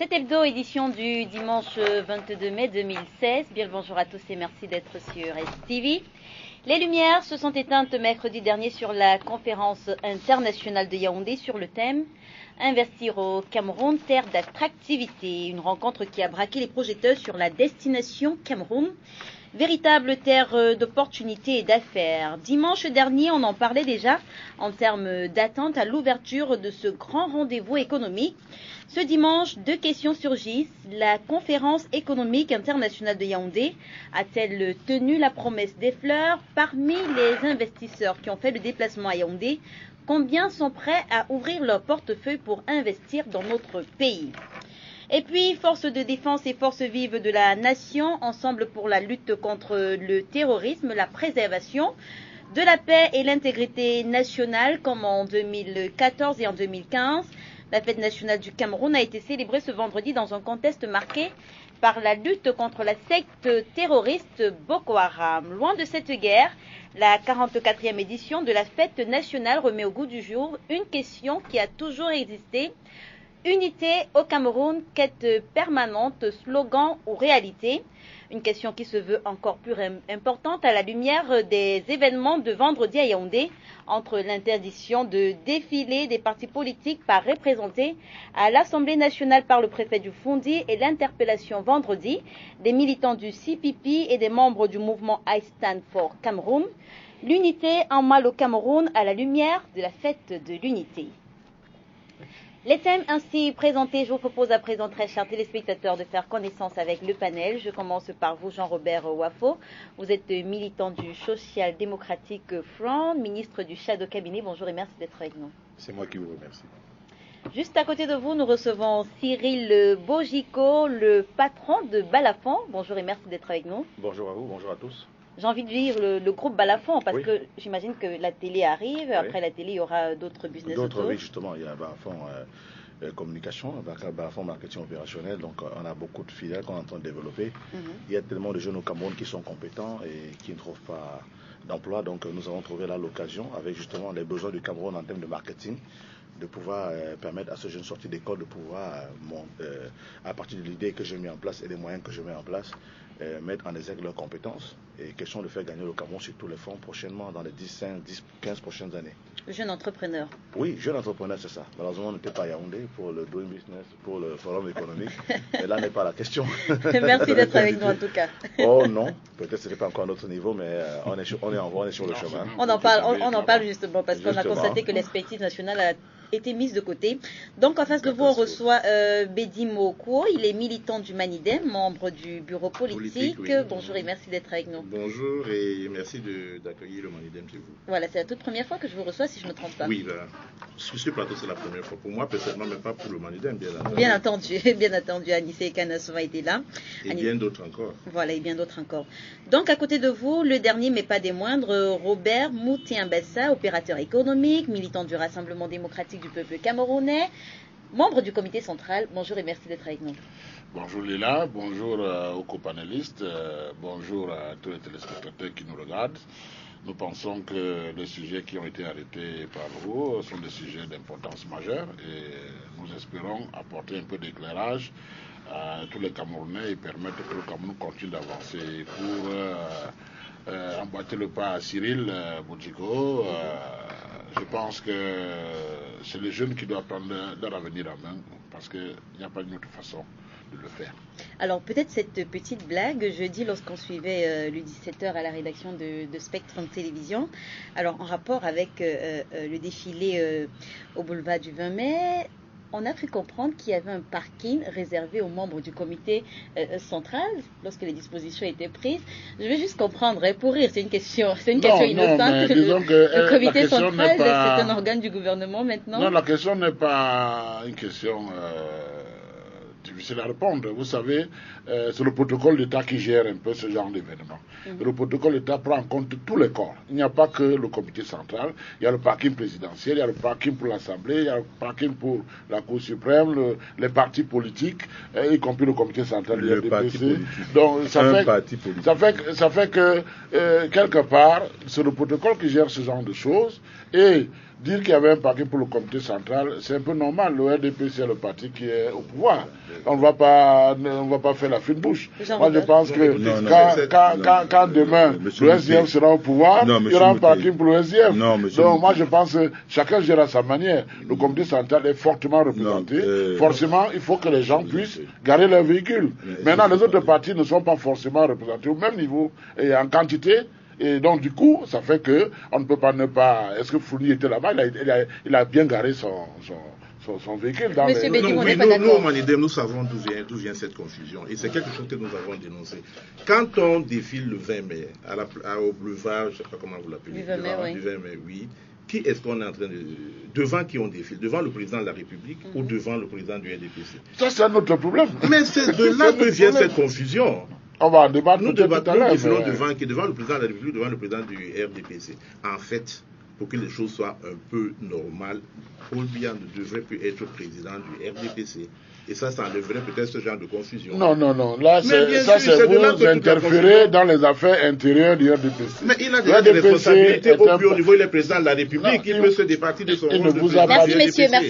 Cet hebdo, édition du dimanche 22 mai 2016. Bien le bonjour à tous et merci d'être sur STV. Les lumières se sont éteintes mercredi dernier sur la conférence internationale de Yaoundé sur le thème « Investir au Cameroun, terre d'attractivité ». Une rencontre qui a braqué les projecteurs sur la destination Cameroun, véritable terre d'opportunités et d'affaires. Dimanche dernier, on en parlait déjà en termes d'attente à l'ouverture de ce grand rendez-vous économique. Ce dimanche, deux questions surgissent. La conférence économique internationale de Yaoundé a-t-elle tenu la promesse des fleurs? Parmi les investisseurs qui ont fait le déplacement à Yaoundé, combien sont prêts à ouvrir leur portefeuille pour investir dans notre pays? Et puis, forces de défense et forces vives de la nation, ensemble pour la lutte contre le terrorisme, la préservation de la paix et l'intégrité nationale, comme en 2014 et en 2015. La fête nationale du Cameroun a été célébrée ce vendredi dans un contexte marqué par la lutte contre la secte terroriste Boko Haram. Loin de cette guerre, la 44e édition de la fête nationale remet au goût du jour une question qui a toujours existé. Unité au Cameroun, quête permanente, slogan ou réalité? Une question qui se veut encore plus importante à la lumière des événements de vendredi à Yaoundé, entre l'interdiction de défiler des partis politiques par représentés à l'Assemblée nationale par le préfet du Fondi et l'interpellation vendredi des militants du CPP et des membres du mouvement I Stand for Cameroun. L'unité en mal au Cameroun à la lumière de la fête de l'unité. Les thèmes ainsi présentés, je vous propose à présent, très chers téléspectateurs, de faire connaissance avec le panel. Je commence par vous, Jean-Robert Wafo. Vous êtes militant du Social Democratic Front, ministre du Shadow Cabinet. Bonjour et merci d'être avec nous. C'est moi qui vous remercie. Juste à côté de vous, nous recevons Cyril Bojico, le patron de Balafon. Bonjour et merci d'être avec nous. Bonjour à vous, bonjour à tous. J'ai envie de dire le groupe Balafon, parce oui. que j'imagine que la télé arrive. Oui. Après la télé, il y aura d'autres business autour. Oui, justement, il y a Balafon communication, Balafon marketing opérationnel. Donc, on a beaucoup de filiales qu'on est en train de développer. Il y a tellement de jeunes au Cameroun qui sont compétents et qui ne trouvent pas d'emploi. Donc, nous avons trouvé là l'occasion, avec justement les besoins du Cameroun en termes de marketing, de pouvoir permettre à ce jeune sorti d'école de pouvoir, à partir de l'idée que j'ai mis en place et des moyens que je mets en place, mettre en exergue leurs compétences et question de faire gagner le Cameroun sur tous les fronts prochainement dans les 15 prochaines années. Jeune entrepreneur. Oui, jeune entrepreneur, c'est ça. Malheureusement, on n'était pas à Yaoundé pour le Doing Business, pour le forum économique. Mais là n'est pas la question. Merci d'être avec nous en tout cas. Oh non, peut-être que ce n'est pas encore à notre niveau, mais on est sur le chemin. On en parle justement parce qu'on a constaté que l'expertise nationale a été mise de côté. Donc en face de vous, on reçoit Bédi Moko. Il est militant du Manidem, membre du bureau politique. Oui. Bonjour et merci d'être avec nous. Bonjour et merci d'accueillir le Manidem chez vous. Voilà, c'est la toute première fois que je vous reçois, si je ne me trompe pas. Oui, là, sur ce plateau, c'est la première fois pour moi, personnellement, mais pas pour le Manidem, bien entendu. Bien entendu, Anissé Kanasova était là. Et bien d'autres encore. Voilà, et bien d'autres encore. Donc à côté de vous, le dernier, mais pas des moindres, Robert Moutiambassa, opérateur économique, militant du Rassemblement démocratique du peuple camerounais, membre du comité central. Bonjour et merci d'être avec nous. Bonjour Léla, bonjour aux copanélistes, bonjour à tous les téléspectateurs qui nous regardent. Nous pensons que les sujets qui ont été arrêtés par vous sont des sujets d'importance majeure et nous espérons apporter un peu d'éclairage à tous les Camerounais et permettre que le Cameroun continue d'avancer. Pour emboîter le pas à Cyril Boudjigo, je pense que c'est les jeunes qui doivent prendre leur avenir en main parce qu'il n'y a pas d'une autre façon de le faire. Alors peut-être cette petite blague, jeudi lorsqu'on suivait le 17h à la rédaction de Spectrum Télévision, alors en rapport avec le défilé au boulevard du 20 mai, on a pu comprendre qu'il y avait un parking réservé aux membres du comité central lorsque les dispositions étaient prises. Je vais juste comprendre, pour rire, c'est une question innocente. Le comité central, c'est un organe du gouvernement maintenant. Non, la question n'est pas une question difficile à répondre. Vous savez, c'est le protocole d'État qui gère un peu ce genre d'événement. Le protocole d'État prend en compte tous les corps. Il n'y a pas que le comité central. Il y a le parking présidentiel, il y a le parking pour l'Assemblée, il y a le parking pour la Cour suprême, les partis politiques, y compris le comité central du RDPC. Donc, ça fait que quelque part, c'est le protocole qui gère ce genre de choses. Et dire qu'il y avait un parking pour le comité central, c'est un peu normal. Le RDP, c'est le parti qui est au pouvoir. On ne va pas faire la fine bouche. Moi, je pense que quand demain le SDF sera au pouvoir, il y aura un parking pour le SDF. Donc, moi, je pense que chacun gère à sa manière. Le comité central est fortement représenté. Forcément, il faut que les gens puissent garer leurs véhicules. Maintenant, les autres partis ne sont pas forcément représentés au même niveau et en quantité. Et donc, du coup, ça fait que on ne peut pas ne pas. Est-ce que Fournier était là-bas? Il a bien garé son véhicule dans Monsieur Bédi, nous, au Manidem, nous savons d'où vient cette confusion. Et c'est quelque chose que nous avons dénoncé. Quand on défile le 20 mai au boulevard, je ne sais pas comment vous l'appelez, du 20 mai, oui. Qui est-ce qu'on est en train de... Devant qui on défile? Devant le président de la République ou devant le président du RDPC? Ça, c'est un autre problème. Mais c'est de là que vient cette confusion. On va en débattre. Nous débattons devant le président de la République, devant le président du RDPC. En fait, pour que les choses soient un peu normales, Paul Biya ne devrait plus être président du RDPC. Et ça enlèverait peut-être ce genre de confusion. Non. Là, c'est vous interférer dans les affaires intérieures du RDPC. Mais il a déjà des responsabilités au plus haut niveau. Il est président de la République. Il peut se départir de son rôle de président. Merci,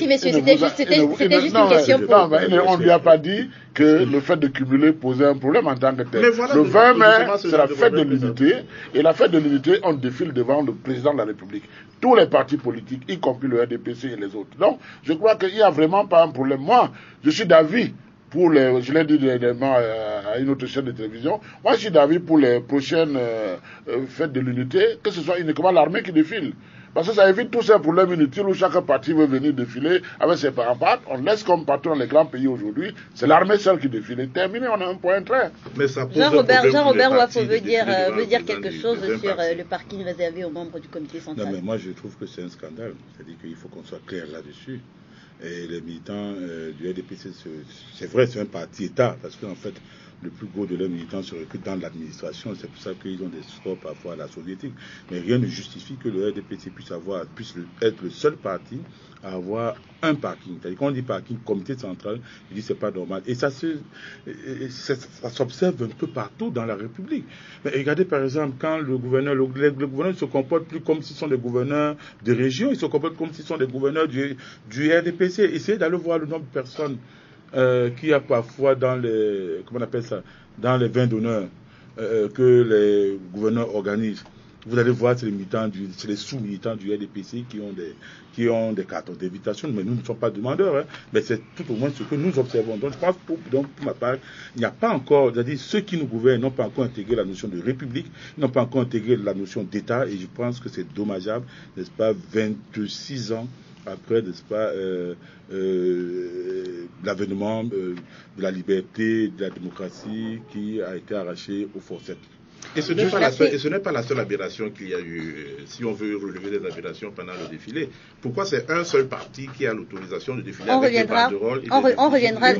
messieurs. C'était juste une question pour... On ne lui a pas dit que le fait de cumuler posait un problème en tant que tel. Le 20 mai, c'est la fête de l'unité. Et la fête de l'unité, on défile devant le président de la République. Tous les partis politiques, y compris le RDPC et les autres. Donc, je crois qu'il n'y a vraiment pas un problème. Moi, je suis d'avis pour les... Je l'ai dit dernièrement à une autre chaîne de télévision. Moi, je suis d'avis pour les prochaines fêtes de l'unité, que ce soit uniquement l'armée qui défile. Parce que ça évite tous ces problèmes inutiles où chaque parti veut venir défiler avec ses pancartes. On laisse comme partout dans les grands pays aujourd'hui. C'est l'armée seule qui défile. Terminé, on a un point très. Jean-Robert Wafo veut dire quelque chose sur le parking réservé aux membres du comité central. Non, mais moi je trouve que c'est un scandale. C'est-à-dire qu'il faut qu'on soit clair là-dessus. Et les militants du RDPC, c'est vrai, c'est un parti État, parce qu'en fait, le plus gros de leurs militants se recrutent dans l'administration. C'est pour ça qu'ils ont des scores parfois à la soviétique. Mais rien ne justifie que le RDPC puisse être le seul parti à avoir un parking. C'est-à-dire quand on dit parking, comité central, je dis c'est pas normal. Et ça s'observe un peu partout dans la République. Mais regardez par exemple quand le gouverneur ne se comporte plus comme s'ils sont des gouverneurs de région, ils se comportent comme s'ils sont des gouverneurs du RDPC. Essayez d'aller voir le nombre de personnes qu'il y a parfois dans les, comment on appelle ça, dans les vins d'honneur que les gouverneurs organisent. Vous allez voir, c'est les sous-militants du RDPC qui ont des cartons d'invitation, mais nous ne sommes pas demandeurs, hein, mais c'est tout au moins ce que nous observons. Donc je pense pour ma part, il n'y a pas encore, c'est-à-dire ceux qui nous gouvernent n'ont pas encore intégré la notion de république, n'ont pas encore intégré la notion d'État, et je pense que c'est dommageable, n'est-ce pas, 26 ans après, n'est-ce pas, l'avènement de la liberté, de la démocratie qui a été arraché aux forceps. Et ce n'est pas la seule aberration qu'il y a eu, si on veut relever des aberrations pendant le défilé. Pourquoi c'est un seul parti qui a l'autorisation de défiler avec des banderoles? On reviendra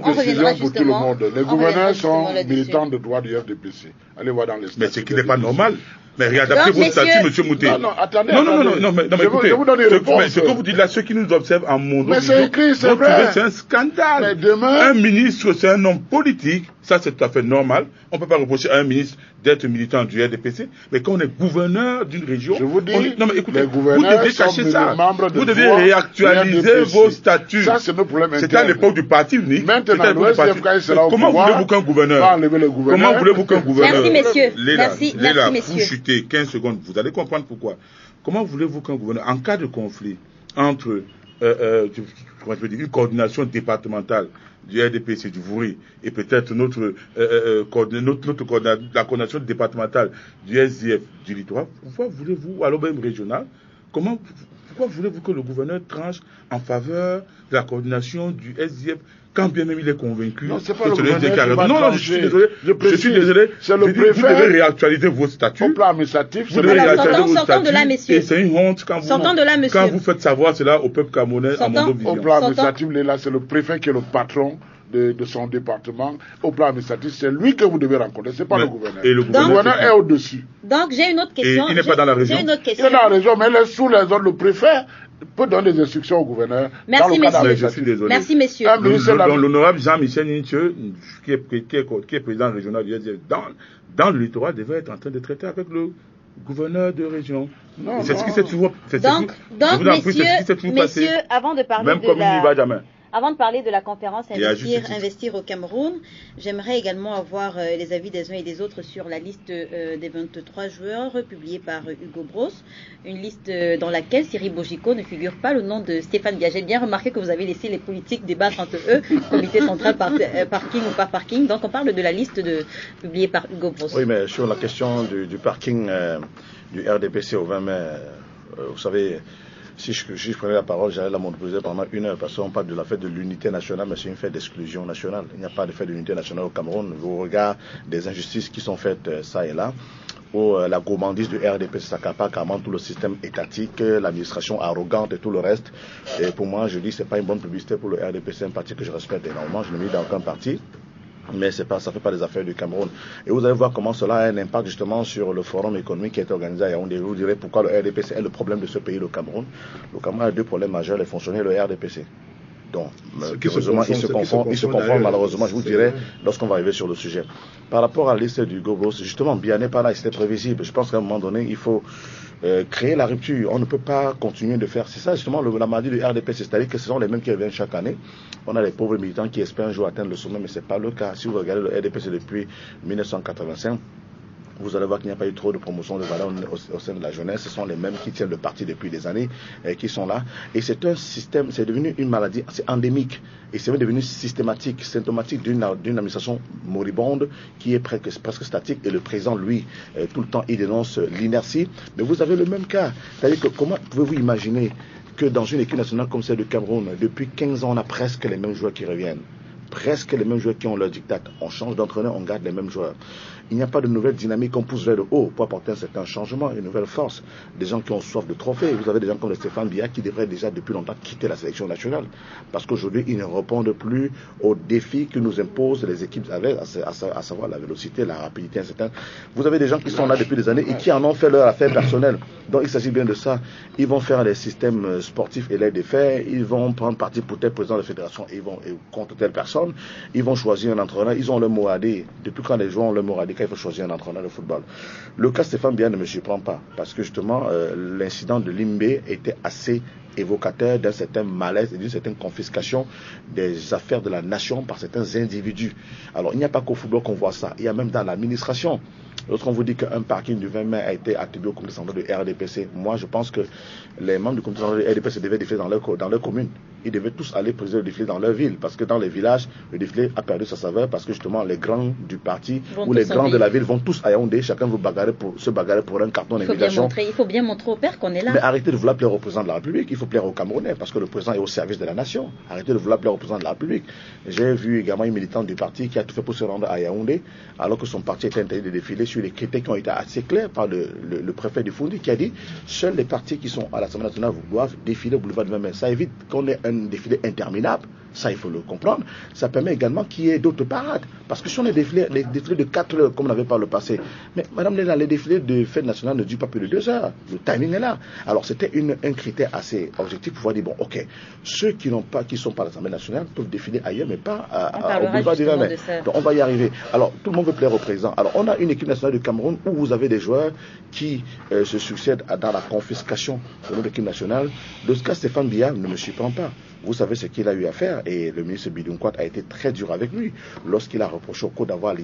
justement. Les gouverneurs sont militants de droit du RDPC. Allez voir dans les statuts. Mais ce qui n'est pas normal. Mais réadaptez vos statuts, monsieur Mouté. Non, attendez. Non, mais écoutez, je vous donne une réponse. Ce que vous dites là, ceux qui nous observent en monde. Mais c'est écrit, c'est vrai. C'est un scandale. Mais demain... Un ministre, c'est un homme politique. Ça, c'est tout à fait normal. On ne peut pas reprocher à un ministre d'être militant du RDPC. Mais quand on est gouverneur d'une région... Je vous dis, non, mais écoutez, les gouverneurs vous devez cacher ça. Vous devez réactualiser vos statuts. Ça, c'est nos problèmes. C'était à l'époque du parti unique. Maintenant, le SDF sera au pouvoir. Comment voulez-vous qu'un gouverneur... Comment voulez-vous qu'un gouverneur... Merci, messieurs. Léla, vous chutez 15 secondes. Vous allez comprendre pourquoi. Comment voulez-vous qu'un gouverneur, en cas de conflit entre une coordination départementale du RDPC, du Vouri, et peut-être la coordination départementale du SDF du littoral, pourquoi voulez-vous, alors même régional, pourquoi voulez-vous que le gouverneur tranche en faveur de la coordination du SDF quand bien même il est convaincu? Non, c'est pas le gouverneur qui va trancher. Je suis désolé. C'est le préfet. Vous devez réactualiser vos statuts. Au plan administratif. Vous devez réactualiser vos sortons de là, statuts. messieurs. Et c'est une honte quand vous faites savoir cela au peuple camerounais à Mondo Vision. Au plan administratif, là, c'est le préfet qui est le patron de son département. Au plan administratif, c'est lui que vous devez rencontrer, c'est pas le gouverneur. Et le gouverneur est au-dessus. Donc, j'ai une autre question. Et il n'est pas dans la région. Il est dans la région, mais il est sous les ordres. Le préfet peut donner des instructions au gouverneur. Merci, messieurs. Je suis désolé. Merci, messieurs. L'honorable Jean-Michel Ninche, qui est président régional du SDF dans le littoral, devait être en train de traiter avec gouverneur de région. C'est ce qui s'est toujours passé. Donc, messieurs, avant de parler même comme il n'y va jamais. Avant de parler de la conférence Investir au Cameroun, j'aimerais également avoir les avis des uns et des autres sur la liste des 23 joueurs publiée par Hugo Bros. Une liste dans laquelle Cyril Bojiko ne figure pas le nom de Stéphane Biya. J'ai bien remarqué que vous avez laissé les politiques débattre entre eux, comité central, parking ou pas parking. Donc on parle de la liste publiée par Hugo Bros. Oui, mais sur la question du parking du RDPC au 20 mai, vous savez... Si je prenais la parole, j'allais la monopoliser pendant 1 heure, parce qu'on parle de la fête de l'unité nationale, mais c'est une fête d'exclusion nationale. Il n'y a pas de fête de l'unité nationale au Cameroun. Au regard des injustices qui sont faites ça et là, où la gourmandise du RDP s'accapare carrément tout le système étatique, l'administration arrogante et tout le reste. Et pour moi, je dis que ce n'est pas une bonne publicité pour le RDP. C'est un parti que je respecte énormément. Je ne mets dans aucun parti. Mais ça ne fait pas des affaires du Cameroun. Et vous allez voir comment cela a un impact justement sur le forum économique qui est organisé à Yaoundé. Je vous dirai pourquoi le RDPC est le problème de ce pays, le Cameroun. Le Cameroun a 2 problèmes majeurs, les fonctionnaires et le RDPC. Donc, heureusement, ils se confondent malheureusement, je vous dirai, lorsqu'on va arriver sur le sujet. Par rapport à la liste du Gobos, justement, Biya n'est pas là, c'était prévisible. Je pense qu'à un moment donné, il faut créer la rupture. On ne peut pas continuer de faire. C'est ça, justement, la maladie du RDPC, c'est-à-dire que ce sont les mêmes qui reviennent chaque année. On a les pauvres militants qui espèrent un jour atteindre le sommet, mais ce n'est pas le cas. Si vous regardez le RDPC depuis 1985, vous allez voir qu'il n'y a pas eu trop de promotion de valeur au sein de la jeunesse. Ce sont les mêmes qui tiennent le parti depuis des années qui sont là. Et c'est un système, c'est devenu une maladie, c'est endémique. Et c'est devenu systématique, symptomatique d'une administration moribonde qui est presque statique. Et le président, lui, tout le temps, il dénonce l'inertie. Mais vous avez le même cas. C'est-à-dire que comment pouvez-vous imaginer que dans une équipe nationale comme celle du Cameroun, depuis 15 ans, on a presque les mêmes joueurs qui reviennent. Presque les mêmes joueurs qui ont leur diktat. On change d'entraîneur, on garde les mêmes joueurs. Il n'y a pas de nouvelle dynamique qu'on pousse vers le haut pour apporter un certain changement, une nouvelle force. Des gens qui ont soif de trophées. Vous avez des gens comme Stéphane Biya qui devraient déjà depuis longtemps quitter la sélection nationale. Parce qu'aujourd'hui, ils ne répondent plus aux défis que nous imposent les équipes avec, à savoir la vélocité, la rapidité, etc. Vous avez des gens qui sont là depuis des années et qui en ont fait leur affaire personnelle. Donc il s'agit bien de ça. Ils vont faire des systèmes sportifs et les défaire. Ils vont prendre parti pour tel président de la fédération et contre telle personne. Ils vont choisir un entraîneur. Ils ont le mot à dire. Depuis quand les joueurs ont le mot à dire, quand il faut choisir un entraîneur de football. Le cas Stéphane Biya ne me surprend pas. Parce que justement, l'incident de Limbé était assez évocateur d'un certain malaise et d'une certaine confiscation des affaires de la nation par certains individus. Alors, il n'y a pas qu'au football qu'on voit ça. Il y a même dans l'administration. Lorsqu'on vous dit qu'un parking du 20 mai a été attribué au comité central du RDPC, moi je pense que les membres du comité central du RDPC devaient défiler dans leur commune. Ils devaient tous aller présider le défilé dans leur ville, parce que dans les villages, le défilé a perdu sa saveur, parce que justement les grands du parti ou les grands de la ville vont tous à Yaoundé, chacun veut se bagarrer pour un carton d'invitation. Il faut bien montrer au père qu'on est là. Mais arrêtez de vouloir plaire au président de la République, il faut plaire aux Camerounais, parce que le président est au service de la nation. Arrêtez de vouloir plaire au président de la République. J'ai vu également une militante du parti qui a tout fait pour se rendre à Yaoundé, alors que son parti était interdit de défiler sur les critères qui ont été assez clairs par le préfet du Foundi, qui a dit seuls les partis qui sont à l'Assemblée nationale doivent défiler au boulevard du 20 mai. Ça évite qu'on ait un défilé interminable. Ça, il faut le comprendre. Ça permet également qu'il y ait d'autres parades. Parce que si on a des défilés de 4 heures, comme on avait par le passé, mais madame Léla, les défilés de fête nationale ne durent pas plus de 2 heures. Le timing est là. Alors, c'était un critère assez objectif pour pouvoir dire, bon, ok, ceux qui sont pas à l'Assemblée nationale peuvent défiler ailleurs, mais pas au boulevard du 20 mai. Donc, on va y arriver. Alors, tout le monde veut plaire au président. Alors, on a une équipe nationale du Cameroun où vous avez des joueurs qui se succèdent dans la confiscation de notre équipe nationale. De ce cas, Stéphane Biya ne me surprend pas. Vous savez ce qu'il a eu à faire et le ministre Bidunkwat a été très dur avec lui lorsqu'il a reproché au COD d'avoir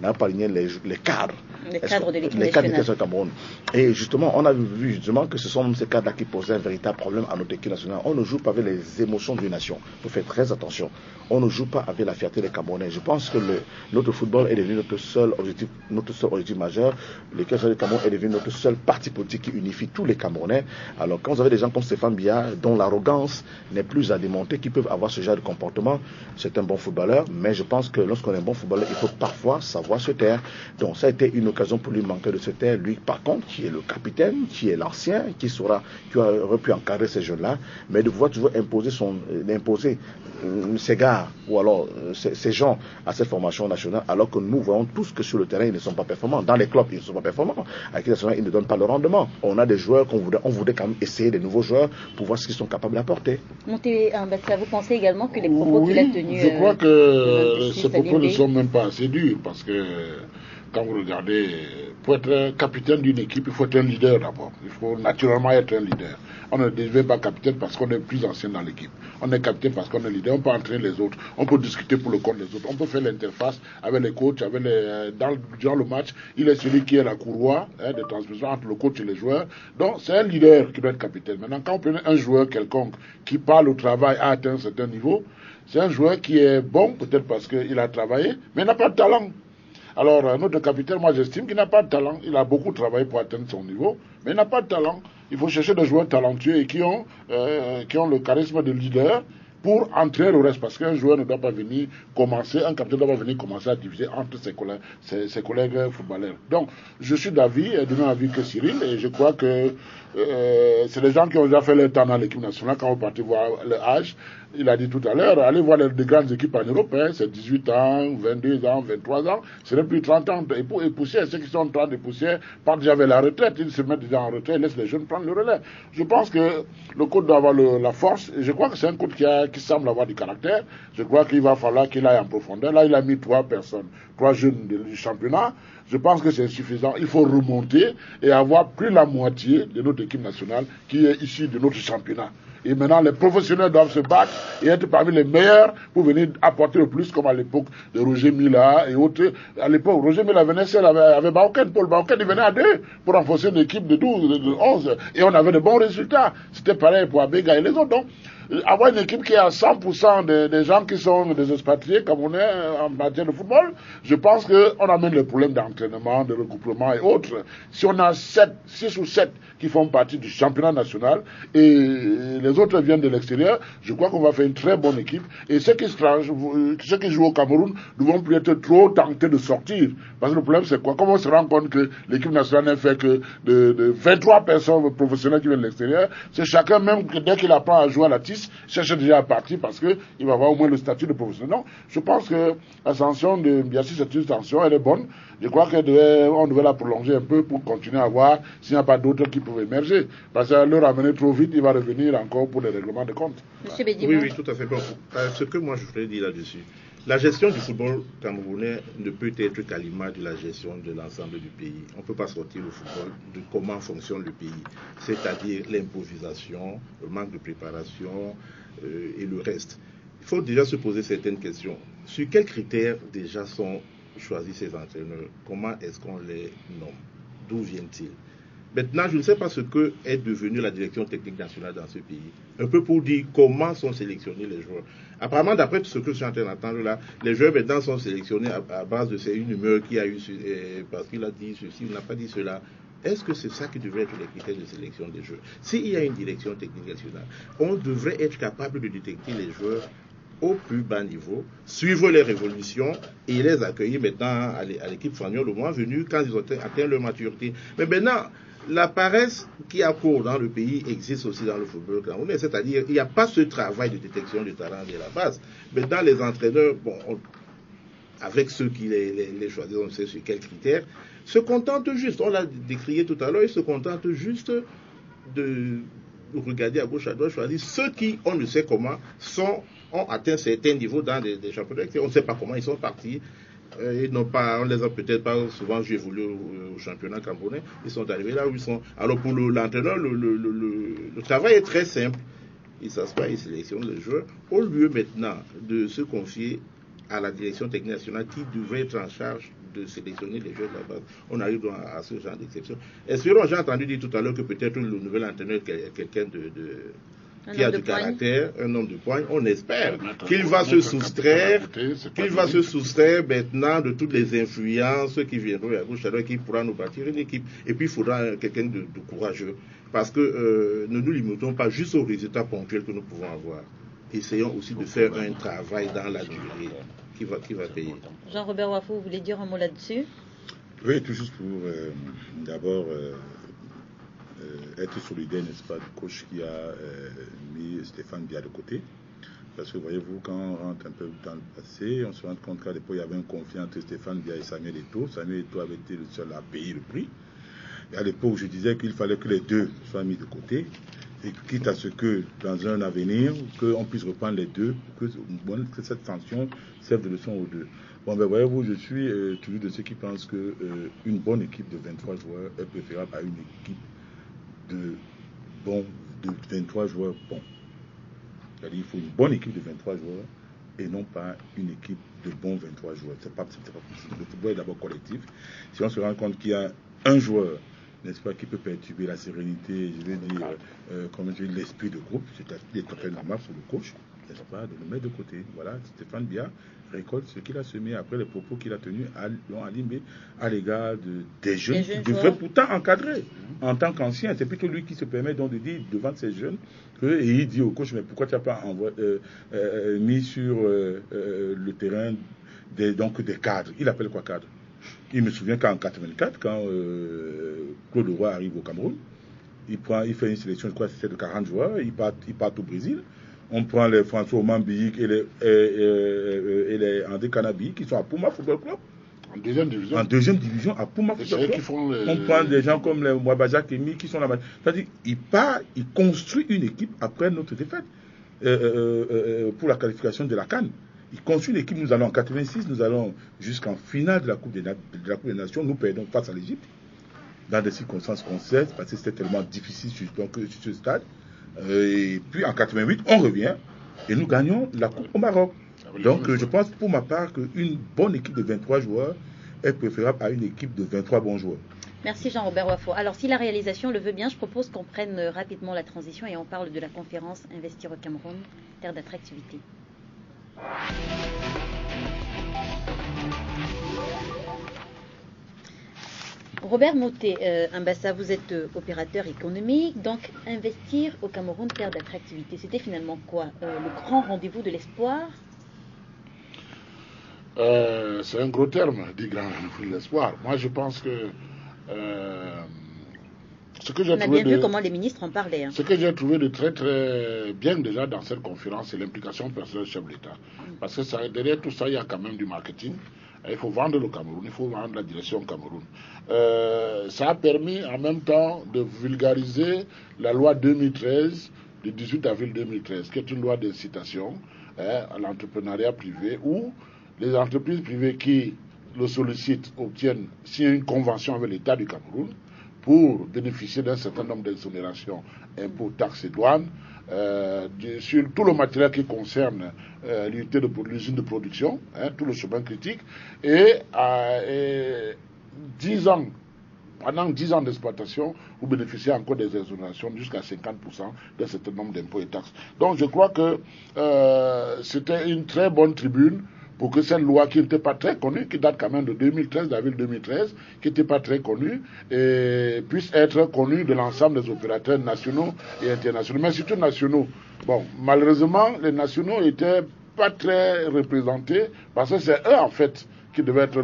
n'a pas aligné les cadres. Les cadres de l'équipe nationale. Cameroun. Et justement, on a vu justement que ce sont ces cadres-là qui posaient un véritable problème à notre équipe nationale. On ne joue pas avec les émotions d'une nation. Il faut faire très attention. On ne joue pas avec la fierté des Camerounais. Je pense que notre football est devenu notre seul objectif majeur. L'équipe nationale du Cameroun est devenu notre seul parti politique qui unifie tous les Camerounais. Alors quand vous avez des gens comme Stéphane Biya, dont l'arrogance n'est plus à démontrer, qui peuvent avoir ce genre de comportement, c'est un bon footballeur, mais je pense que lorsqu'on est un bon footballeur, il faut parfois savoir se taire. Donc ça a été une occasion pour lui manquer de se taire. Lui, par contre, qui est le capitaine, qui est l'ancien, qui aurait pu encadrer ces jeunes-là, mais de pouvoir toujours imposer ses gars ou alors ces gens à cette formation nationale, alors que nous voyons tous que sur le terrain, ils ne sont pas performants. Dans les clubs, ils ne sont pas performants. À l'équipe nationale, ils ne donnent pas le rendement. On a des joueurs on voudrait quand même essayer des nouveaux joueurs pour voir ce qu'ils sont capables d'apporter. Vous pensez également que les propos qu'il a tenus... Je crois que ces propos ne sont même pas assez durs, parce que quand vous regardez, pour être capitaine d'une équipe, il faut être un leader d'abord. Il faut naturellement être un leader. On ne devient pas capitaine parce qu'on est plus ancien dans l'équipe. On est capitaine parce qu'on est leader. On peut entraîner les autres. On peut discuter pour le compte des autres. On peut faire l'interface avec les coachs, durant le match. Il est celui qui est la courroie de transmission entre le coach et les joueurs. Donc, c'est un leader qui doit être capitaine. Maintenant, quand on prend un joueur quelconque qui parle au travail à atteindre un certain niveau, c'est un joueur qui est bon, peut-être parce qu'il a travaillé, mais il n'a pas de talent. Alors, notre capitaine, moi j'estime qu'il n'a pas de talent. Il a beaucoup travaillé pour atteindre son niveau, mais il n'a pas de talent. Il faut chercher des joueurs talentueux et qui ont le charisme de leader pour entrer le reste. Parce qu'un joueur ne doit pas venir commencer, un capitaine ne doit pas venir commencer à diviser entre ses collègues footballeurs. Donc, je suis d'avis, du même avis que Cyril, et je crois que c'est des gens qui ont déjà fait leur temps dans l'équipe nationale. Quand on partit voir leur âge, il a dit tout à l'heure, allez voir les grandes équipes en Europe, c'est 18 ans, 22 ans, 23 ans, ce n'est plus 30 ans. Et poussière, ceux qui sont en train de poussière partent déjà vers la retraite, ils se mettent déjà en retraite, ils laissent les jeunes prendre le relais. Je pense que le coach doit avoir la force, et je crois que c'est un coach qui semble avoir du caractère. Je crois qu'il va falloir qu'il aille en profondeur. Là, il a mis 3 jeunes du championnat. Je pense que c'est suffisant. Il faut remonter et avoir plus la moitié de notre équipe nationale qui est issue de notre championnat. Et maintenant, les professionnels doivent se battre et être parmi les meilleurs pour venir apporter le plus, comme à l'époque de Roger Mila et autres. À l'époque, Roger Mila venait seul avec Bauken. Paul Bauken, il venait à 2 pour renforcer une équipe de 12, de 11. Et on avait de bons résultats. C'était pareil pour Abega et les autres. Donc, avoir une équipe qui est à 100% des gens qui sont des expatriés, comme on est en matière de football, je pense qu'on amène les problèmes d'entraînement, de regroupement et autres. Si on a 6 ou 7 qui font partie du championnat national et les autres viennent de l'extérieur, je crois qu'on va faire une très bonne équipe. Et ceux qui jouent au Cameroun ne vont plus être trop tentés de sortir. Parce que le problème, c'est quoi? Comment on se rend compte que l'équipe nationale n'a fait que de 23 personnes professionnelles qui viennent de l'extérieur? C'est chacun, même dès qu'il apprend à jouer à la TIS, cherche déjà à partir parce qu'il va avoir au moins le statut de professionnel. Non, je pense que l'ascension de Biassi, cette ascension, elle est bonne. Je crois qu'on devait la prolonger un peu pour continuer à voir s'il n'y a pas d'autres qui peuvent émerger. Parce qu'à l'heure amener trop vite, il va revenir encore pour les règlements de compte. Monsieur Bédimon. Oui, tout à fait. Bon, ce que moi je voulais dire là-dessus, la gestion du football camerounais ne peut être qu'à l'image de la gestion de l'ensemble du pays. On ne peut pas sortir le football de comment fonctionne le pays, c'est-à-dire l'improvisation, le manque de préparation et le reste. Il faut déjà se poser certaines questions. Sur quels critères déjà sont choisis ces entraîneurs? Comment est-ce qu'on les nomme? D'où viennent-ils? Maintenant, je ne sais pas ce que est devenue la direction technique nationale dans ce pays. Un peu pour dire comment sont sélectionnés les joueurs. Apparemment, d'après ce que je suis en train d'entendre là, les joueurs maintenant sont sélectionnés à base de une humeur qu'il a eu parce qu'il a dit ceci, il n'a pas dit cela. Est-ce que c'est ça qui devrait être les critères de sélection des joueurs? S'il y a une direction technique nationale, on devrait être capable de détecter les joueurs au plus bas niveau, suivre les révolutions et les accueillir maintenant à l'équipe Fagnon le mois venu quand ils ont atteint leur maturité. Mais maintenant, la paresse qui a cours dans le pays existe aussi dans le football camerounais, c'est-à-dire il n'y a pas ce travail de détection du talent de la base. Maintenant, les entraîneurs, bon, avec ceux qui les choisissent, on sait sur quels critères, se contentent juste, on l'a décrié tout à l'heure, ils se contentent juste de regarder à gauche, à droite, choisir ceux qui, on ne sait comment, ont atteint certains niveaux dans des championnats. On ne sait pas comment ils sont partis. On les a peut-être pas souvent évolué au championnat camerounais. Ils sont arrivés là où ils sont. Alors pour l'entraîneur, le travail est très simple. Il s'assoit, il sélectionne les joueurs. Au lieu maintenant de se confier à la direction technique nationale qui devrait être en charge de sélectionner les joueurs de la base, on arrive à ce genre d'exception. Espérons, j'ai entendu dire tout à l'heure que peut-être le nouvel entraîneur est quelqu'un qui a du caractère, un homme de poigne. On espère qu'il va se soustraire, maintenant de toutes les influences qui viendront à gauche à droite, qui pourra nous bâtir une équipe. Et puis il faudra quelqu'un de courageux, parce que ne nous limitons pas juste aux résultats ponctuels que nous pouvons avoir. Essayons aussi de faire un travail dans la durée qui va payer. Jean-Robert Wafou, vous voulez dire un mot là-dessus? Oui, tout juste pour d'abord être solidaire, n'est-ce pas, du coach qui a mis Stéphane Biya de côté. Parce que voyez-vous, quand on rentre un peu dans le passé, on se rend compte qu'à l'époque, il y avait un conflit entre Stéphane Biya et Samuel Eto'o. Samuel Eto'o avait été le seul à payer le prix. Et à l'époque, je disais qu'il fallait que les deux soient mis de côté. Et quitte à ce que, dans un avenir, qu'on puisse reprendre les deux, que cette sanction serve de leçon aux deux. Bon, ben voyez-vous, je suis toujours de ceux qui pensent qu'une bonne équipe de 23 joueurs est préférable à une équipe de 23 joueurs bons. C'est-à-dire qu'il faut une bonne équipe de 23 joueurs et non pas une équipe de bons 23 joueurs. C'est pas possible. Le football est d'abord collectif. Si on se rend compte qu'il y a un joueur, n'est-ce pas, qui peut perturber la sérénité, je vais dire, l'esprit de groupe, c'est tout à fait normal pour le coach, n'est-ce pas, de le mettre de côté. Voilà, Stéphane Biya récolte ce qu'il a semé après les propos qu'il a tenus à l'égard des jeunes qui devraient pourtant encadrer. En tant qu'ancien, c'est plutôt lui qui se permet donc de dire devant ces jeunes et il dit au coach, mais pourquoi tu n'as pas mis sur le terrain des cadres? Il appelle quoi cadre? Il me souvient qu'en 84, quand Claude Roy arrive au Cameroun, il fait une sélection, je crois que c'est de 40 joueurs, il part au Brésil. On prend les François Omambiik et les André Canabi qui sont à Puma Football Club. En deuxième division à Puma Football Club. On prend des gens comme les Mwabaja Kemi qui sont là-bas. C'est-à-dire, il construit une équipe après notre défaite pour la qualification de la CAN. Il construit une équipe, nous allons en 86, nous allons jusqu'en finale de la Coupe des Nations, nous perdons face à l'Égypte, dans des circonstances qu'on sait, parce que c'était tellement difficile sur ce stade. Et puis en 88, on revient et nous gagnons la Coupe au Maroc. Donc je pense pour ma part qu'une bonne équipe de 23 joueurs est préférable à une équipe de 23 bons joueurs. Merci Jean-Robert Wafo. Alors si la réalisation le veut bien, je propose qu'on prenne rapidement la transition et on parle de la conférence Investir au Cameroun, terre d'attractivité. Robert Moutet, Ambassa, vous êtes opérateur économique, donc investir au Cameroun, terre d'attractivité, c'était finalement quoi? Le grand rendez-vous de l'espoir? C'est un gros terme, dit grand rendez-vous de l'espoir. Moi, je pense que ce que j'ai trouvé... On a bien vu comment les ministres en parlaient. Ce que j'ai trouvé de très très bien déjà dans cette conférence, c'est l'implication personnelle du chef de l'État. Parce que derrière tout ça, il y a quand même du marketing. Il faut vendre le Cameroun, il faut vendre la direction au Cameroun. Ça a permis en même temps de vulgariser la loi 2013, du 18 avril 2013, qui est une loi d'incitation à l'entrepreneuriat privé, où les entreprises privées qui le sollicitent signent une convention avec l'État du Cameroun pour bénéficier d'un certain nombre d'exonérations, impôts, taxes et douanes, sur tout le matériel qui concerne l'usine de production, tout le chemin critique, et 10 ans, pendant 10 ans d'exploitation, vous bénéficiez encore des exonérations jusqu'à 50% d'un certain nombre d'impôts et taxes. Donc je crois que c'était une très bonne tribune pour que cette loi qui n'était pas très connue, qui date quand même de 2013, d'avril 2013, qui n'était pas très connue, puisse être connue de l'ensemble des opérateurs nationaux et internationaux, mais surtout nationaux. Bon, malheureusement, les nationaux n'étaient pas très représentés, parce que c'est eux, en fait, qui devaient être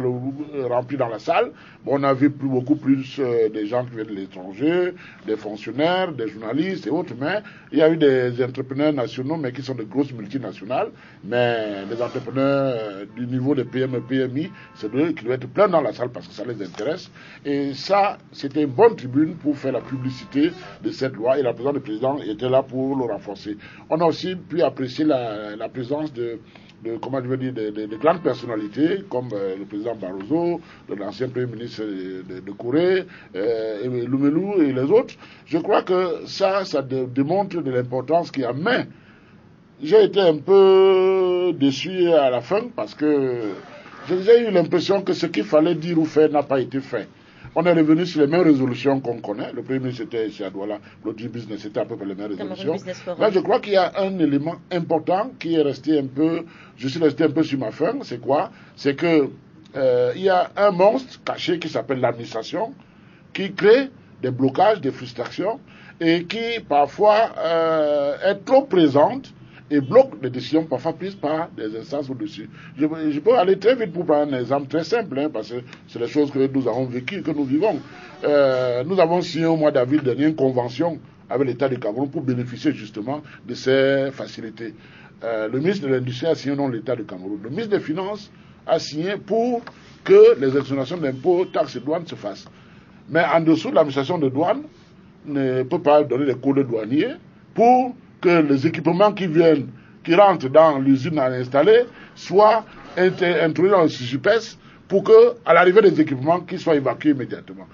remplis dans la salle. Bon, on a vu beaucoup plus des gens qui viennent de l'étranger, des fonctionnaires, des journalistes et autres, mais il y a eu des entrepreneurs nationaux, mais qui sont de grosses multinationales, mais les entrepreneurs du niveau des PME, PMI, c'est eux qui doivent être pleins dans la salle parce que ça les intéresse. Et ça, c'était une bonne tribune pour faire la publicité de cette loi, et la présence du président était là pour le renforcer. On a aussi pu apprécier la présence de grandes personnalités comme le président Barroso, l'ancien premier ministre de Corée, Lumelou et les autres. Je crois que ça démontre de l'importance qu'il y a. Mais j'ai été un peu déçu à la fin parce que j'ai eu l'impression que ce qu'il fallait dire ou faire n'a pas été fait. On est revenu sur les mêmes résolutions qu'on connaît. Le premier ministre était ici à Douala, l'autre business c'était à peu près les mêmes résolutions. Là, je crois qu'il y a un élément important qui est resté un peu, je suis resté un peu sur ma faim. C'est quoi? C'est que il y a un monstre caché qui s'appelle l'administration, qui crée des blocages, des frustrations, et qui parfois est trop présente et bloque les décisions parfois prises par des instances au-dessus. Je peux aller très vite pour prendre un exemple très simple, parce que c'est les choses que nous avons vécues, que nous vivons. Nous avons signé au mois d'avril dernier une convention avec l'État du Cameroun pour bénéficier justement de ces facilités. Le ministre de l'Industrie a signé au nom de l'État du Cameroun. Le ministre des Finances a signé pour que les exonérations d'impôts, taxes et douanes se fassent. Mais en dessous, l'administration de douane ne peut pas donner des codes douaniers pour que les équipements qui rentrent dans l'usine à installer soient introduire un suspense pour qu'à l'arrivée des équipements, qu'ils soient évacués immédiatement.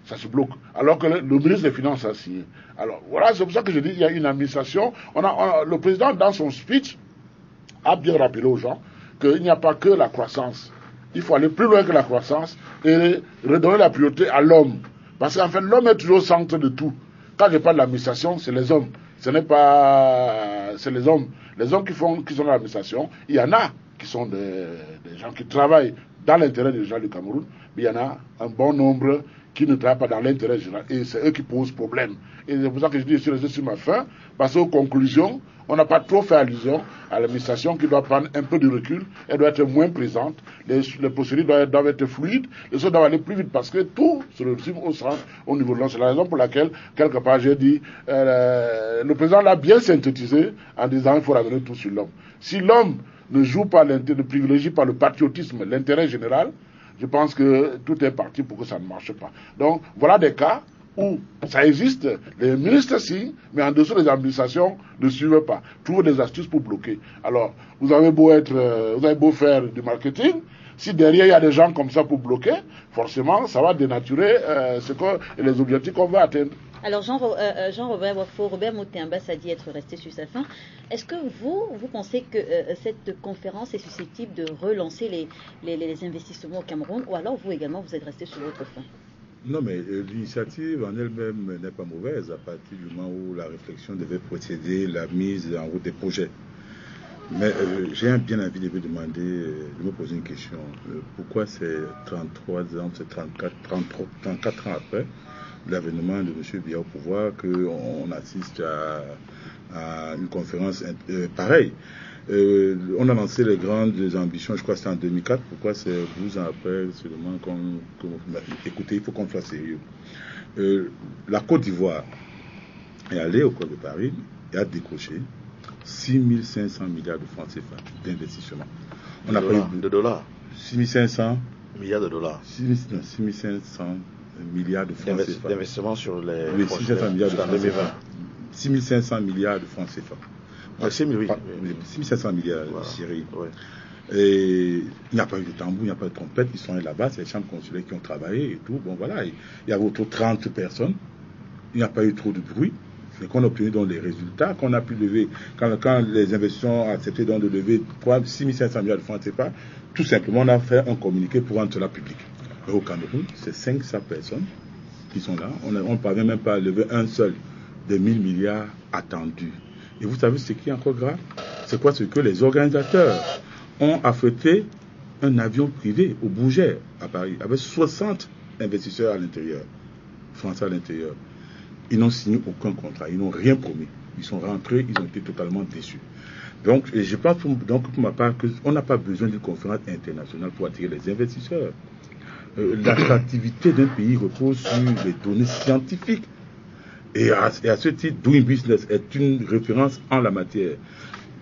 Ça se bloque. Alors que le ministre des Finances a signé. Alors voilà, c'est pour ça que je dis qu'il y a une administration. Le président, dans son speech, a bien rappelé aux gens qu'il n'y a pas que la croissance. Il faut aller plus loin que la croissance et redonner la priorité à l'homme. Parce qu'en fait, l'homme est toujours au centre de tout. Quand je parle de l'administration, c'est les hommes. Ce n'est pas... C'est les hommes. Les hommes qui sont dans l'administration, il y en a qui sont des gens qui travaillent dans l'intérêt des gens du Cameroun, mais il y en a un bon nombre qui ne travaillent pas dans l'intérêt général. Et c'est eux qui posent problème. Et c'est pour ça que je dis, je suis resté sur ma fin, parce qu'aux conclusions, on n'a pas trop fait allusion à l'administration qui doit prendre un peu de recul, elle doit être moins présente, les procédures doivent être fluides, les choses doivent aller plus vite parce que tout se résume au centre, au niveau de l'homme. C'est la raison pour laquelle, quelque part, j'ai dit, le président l'a bien synthétisé en disant qu'il faut ramener tout sur l'homme. Si l'homme ne joue pas ne privilégie pas le patriotisme, l'intérêt général, je pense que tout est parti pour que ça ne marche pas. Donc, voilà des cas où ça existe, les ministres signent, mais en dessous les administrations ne suivent pas. Trouvent des astuces pour bloquer. Alors, vous avez beau faire du marketing, si derrière il y a des gens comme ça pour bloquer, forcément, ça va dénaturer les objectifs qu'on veut atteindre. Alors, Robert Moutéamba a dit être resté sur sa fin. Est-ce que vous pensez que cette conférence est susceptible de relancer les investissements au Cameroun, ou alors vous également, vous êtes resté sur votre fin? Non, mais l'initiative en elle-même n'est pas mauvaise à partir du moment où la réflexion devait précéder la mise en route des projets. Mais j'ai bien envie de me poser une question. Pourquoi c'est 33 ans, c'est 34 ans après l'avènement de M. Biya au pouvoir qu'on assiste à une conférence pareille? On a lancé les grandes ambitions, je crois que c'était en 2004. Pourquoi c'est 12 ans après seulement écoutez, il faut qu'on soit sérieux. La Côte d'Ivoire est allée au Code de Paris et a décroché 6 500 milliards de francs CFA d'investissement. On a pris de dollars. 6 500 milliards de dollars. 6 500 milliards de francs CFA. D'investissement sur les. Oui, 6 500 milliards de francs CFA. 6 500 milliards de francs CFA. 6500 milliards de Syrie. Ouais. Et il n'y a pas eu de tambour, il n'y a pas de trompette, ils sont là-bas, c'est les chambres consulaires qui ont travaillé et tout. Bon voilà, il y avait autour de 30 personnes, il n'y a pas eu trop de bruit. C'est qu'on a obtenu donc les résultats, qu'on a pu lever, quand les investisseurs ont accepté donc de lever 6 500 milliards de francs CFA, tout simplement on a fait un communiqué pour rendre cela public. Et au Cameroun, c'est 500 personnes qui sont là, on ne parvient même pas à lever un seul des 1000 milliards attendus. Et vous savez ce qui est encore grave? C'est quoi? Ce que les organisateurs ont affrété un avion privé au Bougère, à Paris, avec 60 investisseurs à l'intérieur, français à l'intérieur. Ils n'ont signé aucun contrat, ils n'ont rien promis. Ils sont rentrés, ils ont été totalement déçus. Donc, je pense donc pour ma part qu'on n'a pas besoin d'une conférence internationale pour attirer les investisseurs. L'attractivité d'un pays repose sur les données scientifiques. Et à ce titre, Doing Business est une référence en la matière.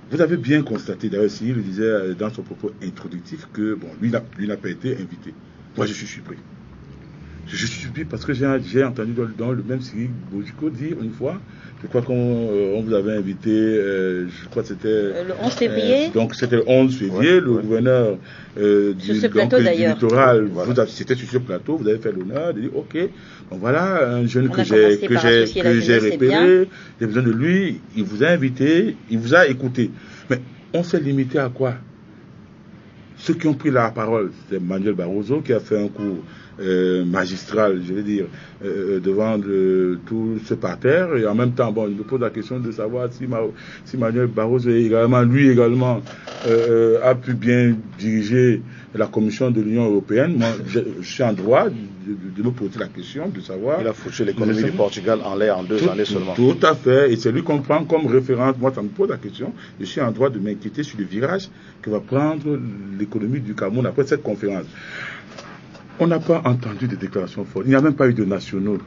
Vous avez bien constaté, d'ailleurs, Cyril le disait dans son propos introductif, que bon, lui n'a pas été invité. Moi, je suis surpris. Je suis surpris parce que j'ai entendu dans le même Cyril Bojiko dire une fois, je crois qu'on vous avait invité, je crois que c'était... le 11 février. Donc c'était le 11 février, le gouverneur du littoral, voilà. C'était sur ce plateau, vous avez fait l'honneur de dire, ok, donc voilà, un jeune que j'ai repéré, j'ai besoin de lui, il vous a invité, il vous a écouté. Mais on s'est limité à quoi? Ceux qui ont pris la parole, c'est Manuel Barroso qui a fait un cours magistral, je veux dire, devant tout ce parterre, et en même temps, bon, je me pose la question de savoir si Manuel Barroso également a pu bien diriger la Commission de l'Union européenne. Moi, je suis en droit de me poser la question de savoir. Il a foutu l'économie du Portugal en l'air en 2 années seulement. Tout à fait, et c'est lui qu'on prend comme référence. Moi, ça me pose la question. Je suis en droit de m'inquiéter sur le virage que va prendre l'économie du Cameroun après cette conférence. On n'a pas entendu de déclarations fortes. Il n'y a même pas eu de nationaux.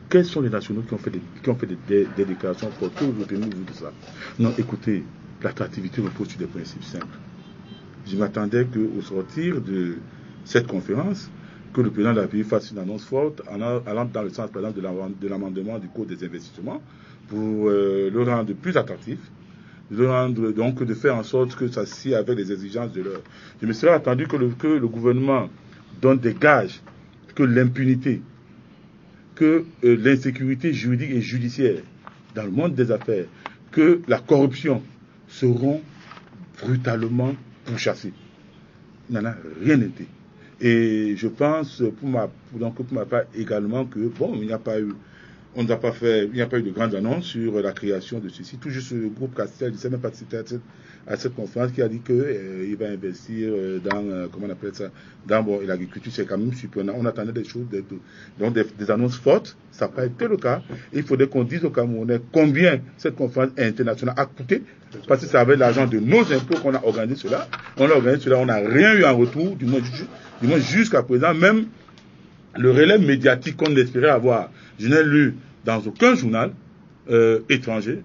Quels sont les nationaux qui ont fait des déclarations fortes? Que vous retenez de ça? Non, écoutez, l'attractivité repose sur des principes simples. Je m'attendais qu'au sortir de cette conférence, que le président de la République fasse une annonce forte allant dans le sens, par exemple, de l'amendement du Code des investissements pour le rendre plus attractif, donc de faire en sorte que ça scie avec les exigences de l'heure. Je me serais attendu que le gouvernement donne des gages que l'impunité, que l'insécurité juridique et judiciaire dans le monde des affaires, que la corruption seront brutalement pourchassées. Il n'en a rien été. Et je pense, pour ma part également, que bon, il n'y a pas eu de grandes annonces sur la création de ceci. Tout juste le groupe Castel, il ne s'est même pas cité à cette conférence, qui a dit qu'il va investir dans, comment on appelle ça, dans l'agriculture. C'est quand même surprenant. On attendait des choses, donc des annonces fortes. Ça n'a pas été le cas. Il faudrait qu'on dise aux Camerounais combien cette conférence internationale a coûté, parce que c'est avec l'argent de nos impôts qu'on a organisé cela. On n'a rien eu en retour, du moins jusqu'à présent. Même le relais médiatique qu'on espérait avoir, je n'ai lu dans aucun journal étranger.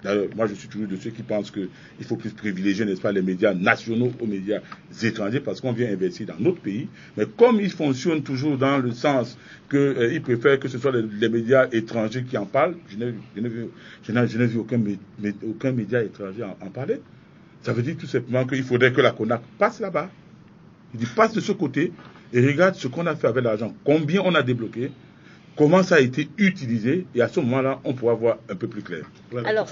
D'ailleurs, moi je suis toujours de ceux qui pensent qu'il faut plus privilégier, n'est-ce pas, les médias nationaux aux médias étrangers, parce qu'on vient investir dans notre pays. Mais comme ils fonctionnent toujours dans le sens qu'ils préfèrent que ce soit les médias étrangers qui en parlent, je n'ai vu aucun média étranger en parler. Ça veut dire tout simplement qu'il faudrait que la CONAC passe là-bas. Il dit passe de ce côté et regarde ce qu'on a fait avec l'argent, combien on a débloqué, comment ça a été utilisé, et à ce moment-là, on pourra voir un peu plus clair. Voilà, alors,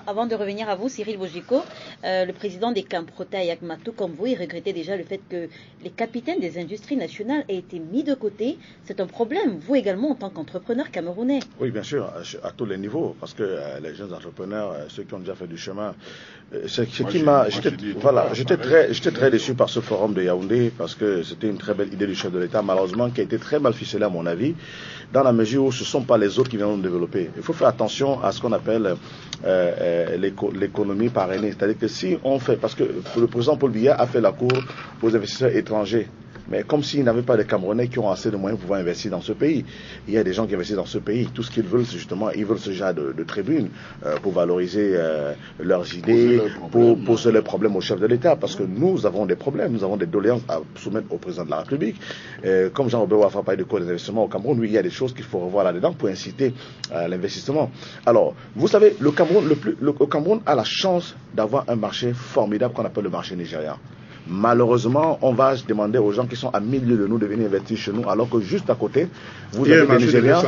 avant de revenir à vous, Cyril Bojiko, le président des Camprota et Yakmato, comme vous, il regrettait déjà le fait que les capitaines des industries nationales aient été mis de côté. C'est un problème, vous également, en tant qu'entrepreneur camerounais. Oui, bien sûr, à tous les niveaux, parce que les jeunes entrepreneurs, ceux qui ont déjà fait du chemin, j'étais très déçu par ce forum de Yaoundé, parce que c'était une très belle idée du chef de l'État, malheureusement, qui a été très mal ficelée à mon avis, dans la mesure où ce ne sont pas les autres qui viennent nous développer. Il faut faire attention à ce qu'on appelle l'économie parrainée, c'est-à-dire que si on fait, parce que le président Paul Biya a fait la cour aux investisseurs étrangers, mais comme s'il n'avait pas de Camerounais qui ont assez de moyens pour pouvoir investir dans ce pays. Il y a des gens qui investissent dans ce pays. Tout ce qu'ils veulent, c'est justement, ils veulent ce genre de tribune pour valoriser leurs idées, pour poser les problèmes au chef de l'État. Parce que nous avons des problèmes, nous avons des doléances à soumettre au président de la République. Comme Jean-Robert Wafa parle de cours d'investissement au Cameroun, oui, il y a des choses qu'il faut revoir là-dedans pour inciter à l'investissement. Alors, vous savez, le Cameroun a la chance d'avoir un marché formidable qu'on appelle le marché nigérian. Malheureusement, on va demander aux gens qui sont à 1000 lieues de nous de venir investir chez nous, alors que juste à côté, vous avez des Nigériens.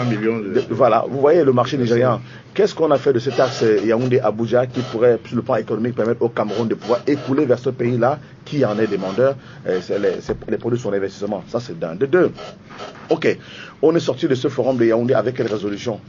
Voilà, vous voyez le marché nigérian. Qu'est-ce qu'on a fait de cet axe Yaoundé-Abuja qui pourrait, sur le plan économique, permettre au Cameroun de pouvoir écouler vers ce pays-là qui en est demandeur les produits sur l'investissement. Ça, c'est d'un. De deux. Ok, on est sorti de ce forum de Yaoundé avec quelle résolution?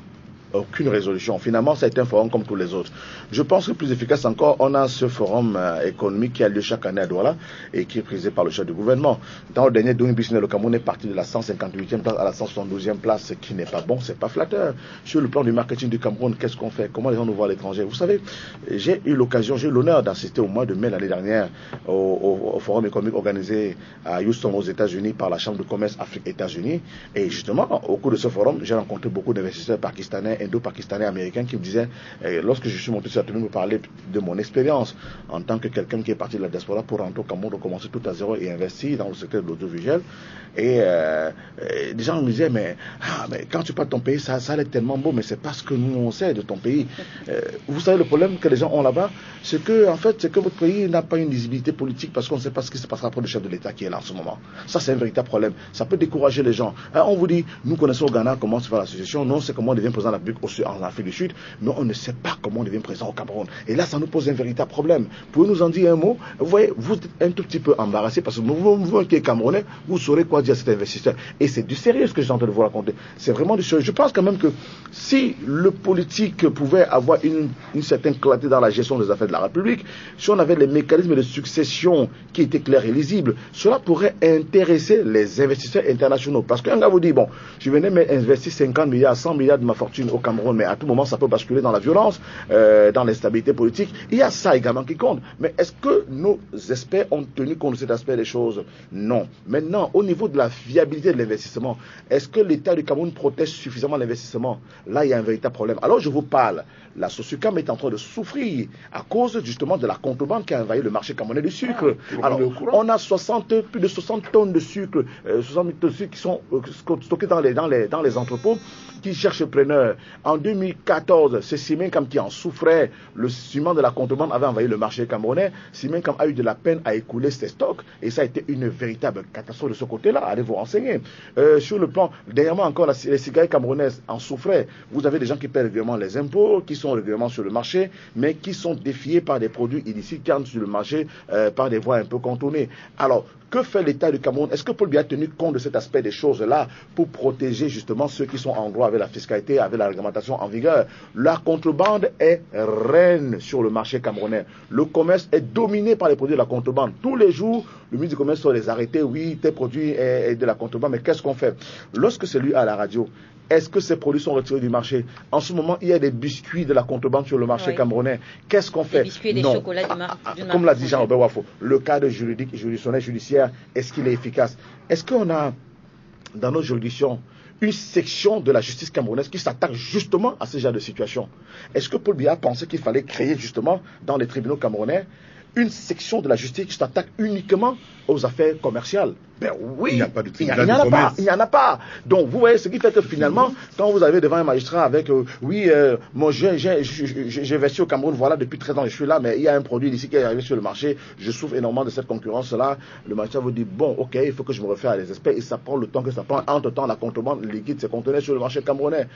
Aucune résolution. Finalement, ça a été un forum comme tous les autres. Je pense que plus efficace encore, on a ce forum économique qui a lieu chaque année à Douala et qui est présidé par le chef du gouvernement. Dans le dernier Doing Business, le Cameroun est parti de la 158e place à la 172e place, ce qui n'est pas bon, c'est pas flatteur. Sur le plan du marketing du Cameroun, qu'est-ce qu'on fait? Comment les gens nous voient à l'étranger? Vous savez, j'ai eu l'honneur d'assister au mois de mai l'année dernière au forum économique organisé à Houston aux États-Unis par la Chambre de commerce Afrique-États-Unis. Et justement, au cours de ce forum, j'ai rencontré beaucoup d'investisseurs pakistanais, indo-pakistanais, américains qui me disaient, lorsque je suis monté sur la tribune, me parler de mon expérience en tant que quelqu'un qui est parti de la diaspora pour rentrer au Cameroun, recommencer tout à zéro et investir dans le secteur de l'audiovisuel. Et des gens me disaient, mais quand tu pars de ton pays, ça a l'air tellement beau, mais c'est pas ce que nous on sait de ton pays. Vous savez, le problème que les gens ont là-bas, c'est que votre pays n'a pas une lisibilité politique parce qu'on ne sait pas ce qui se passera pour le chef de l'État qui est là en ce moment. Ça, c'est un véritable problème. Ça peut décourager les gens. On vous dit, nous connaissons au Ghana comment se fait l'association, non, c'est comment on devient président de la République en Afrique du Sud, mais on ne sait pas comment on devient président au Cameroun. Et là, ça nous pose un véritable problème. Pouvez-vous nous en dire un mot? Vous voyez, vous êtes un tout petit peu embarrassé parce que vous qui êtes Camerounais, vous saurez quoi dire à cet investisseur. Et c'est du sérieux ce que j'ai en train de vous raconter. C'est vraiment du sérieux. Je pense quand même que si le politique pouvait avoir une certaine clarté dans la gestion des affaires de la République, si on avait les mécanismes de succession qui étaient clairs et lisibles, cela pourrait intéresser les investisseurs internationaux. Parce qu'un gars vous dit, bon, je venais investir 50 milliards, 100 milliards de ma fortune au Cameroun, mais à tout moment ça peut basculer dans la violence, dans l'instabilité politique. Il y a ça également qui compte. Mais est-ce que nos experts ont tenu compte de cet aspect des choses? Non. Maintenant, au niveau de la viabilité de l'investissement, est-ce que l'État du Cameroun protège suffisamment l'investissement? Là, il y a un véritable problème. Alors je vous parle, la Sosucam est en train de souffrir à cause justement de la contrebande qui a envahi le marché camerounais du sucre. Alors, on a plus de 60 tonnes de sucre, 60 000 tonnes de sucre qui sont stockées dans les entrepôts, qui cherchent preneurs. En 2014, c'est Simencam qui en souffrait. Le ciment de la contrebande avait envahi le marché camerounais. Simencam a eu de la peine à écouler ses stocks et ça a été une véritable catastrophe de ce côté-là. Allez vous renseigner. Sur le plan, dernièrement encore, les cigarettes camerounaises en souffraient. Vous avez des gens qui paient régulièrement les impôts, qui sont régulièrement sur le marché, mais qui sont défiés par des produits illicites qui entrent sur le marché par des voies un peu contournées. Alors, que fait l'État du Cameroun? Est-ce que Paul Biya a tenu compte de cet aspect des choses-là pour protéger justement ceux qui sont en droit avec la fiscalité, avec la réglementation en vigueur? La contrebande est reine sur le marché camerounais. Le commerce est dominé par les produits de la contrebande. Tous les jours, le ministre du Commerce sort les arrêtés. Oui, tes produits est de la contrebande, mais qu'est-ce qu'on fait? Lorsque c'est lui à la radio, est-ce que ces produits sont retirés du marché? En ce moment, il y a des biscuits de la contrebande sur le marché camerounais. Qu'est-ce qu'on fait? Des biscuits et des chocolats du comme l'a dit Jean-Robert Wafo, le cadre juridique, juridictionnel, judiciaire, est-ce qu'il est efficace? Est-ce qu'on a, dans nos juridictions, une section de la justice camerounaise qui s'attaque justement à ce genre de situation? Est-ce que Paul Biya pensait qu'il fallait créer justement dans les tribunaux camerounais une section de la justice qui s'attaque uniquement aux affaires commerciales? Ben oui, il n'y a pas de tribunal de commerce. Il n'y en a pas. Donc vous voyez, ce qui fait que finalement, quand vous avez devant un magistrat avec moi j'ai investi au Cameroun, voilà, depuis 13 ans je suis là, mais il y a un produit ici qui est arrivé sur le marché, je souffre énormément de cette concurrence-là. Le magistrat vous dit, bon, ok, il faut que je me refère à des experts, et ça prend le temps que ça prend. Entre-temps, la contrebande liquide se contenait sur le marché camerounais.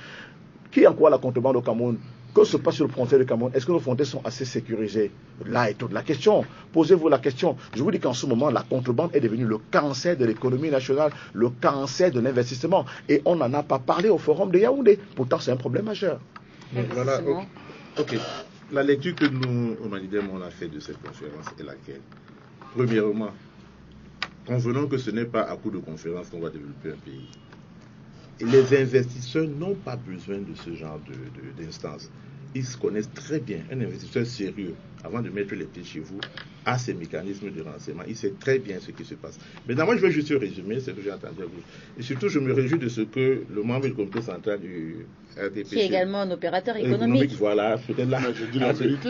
Qui encourt la contrebande au Cameroun? Que se passe sur le frontière du Cameroun? Est-ce que nos frontières sont assez sécurisées? Là est toute la question. Posez-vous la question. Je vous dis qu'en ce moment, la contrebande est devenue le cancer de l'économie nationale, le cancer de l'investissement. Et on n'en a pas parlé au forum de Yaoundé. Pourtant, c'est un problème majeur. Voilà. Ok. La lecture que nous, au Manidem, on a fait de cette conférence est laquelle? Premièrement, convenons que ce n'est pas à coup de conférence qu'on va développer un pays. Et les investisseurs n'ont pas besoin de ce genre d'instance. Ils se connaissent très bien. Un investisseur sérieux, avant de mettre les pieds chez vous, a ses mécanismes de renseignement. Il sait très bien ce qui se passe. Maintenant, moi, je vais juste résumer ce que j'ai entendu à vous. Et surtout, je me réjouis de ce que le membre du comité central du RDPC... Qui est également un opérateur économique. Voilà, peut-être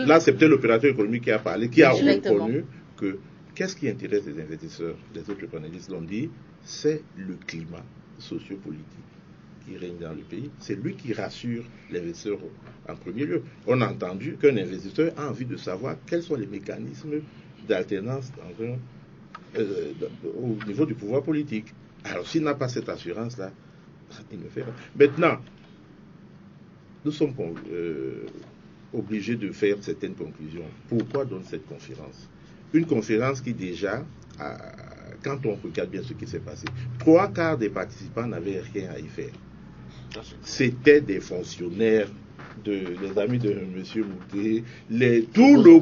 là, c'est peut-être l'opérateur économique qui a parlé, qui a reconnu que qu'est-ce qui intéresse les investisseurs, les autres panélistes l'ont dit, c'est le climat sociopolitique qui règne dans le pays. C'est lui qui rassure l'investisseur en premier lieu. On a entendu qu'un investisseur a envie de savoir quels sont les mécanismes d'alternance au niveau du pouvoir politique. Alors s'il n'a pas cette assurance-là, il ne fait rien. Maintenant, nous sommes obligés de faire certaines conclusions. Pourquoi donc cette conférence? Une conférence qui déjà, quand on regarde bien ce qui s'est passé, 3/4 des participants n'avaient rien à y faire. C'était des fonctionnaires, les amis de M. Mouté, tout le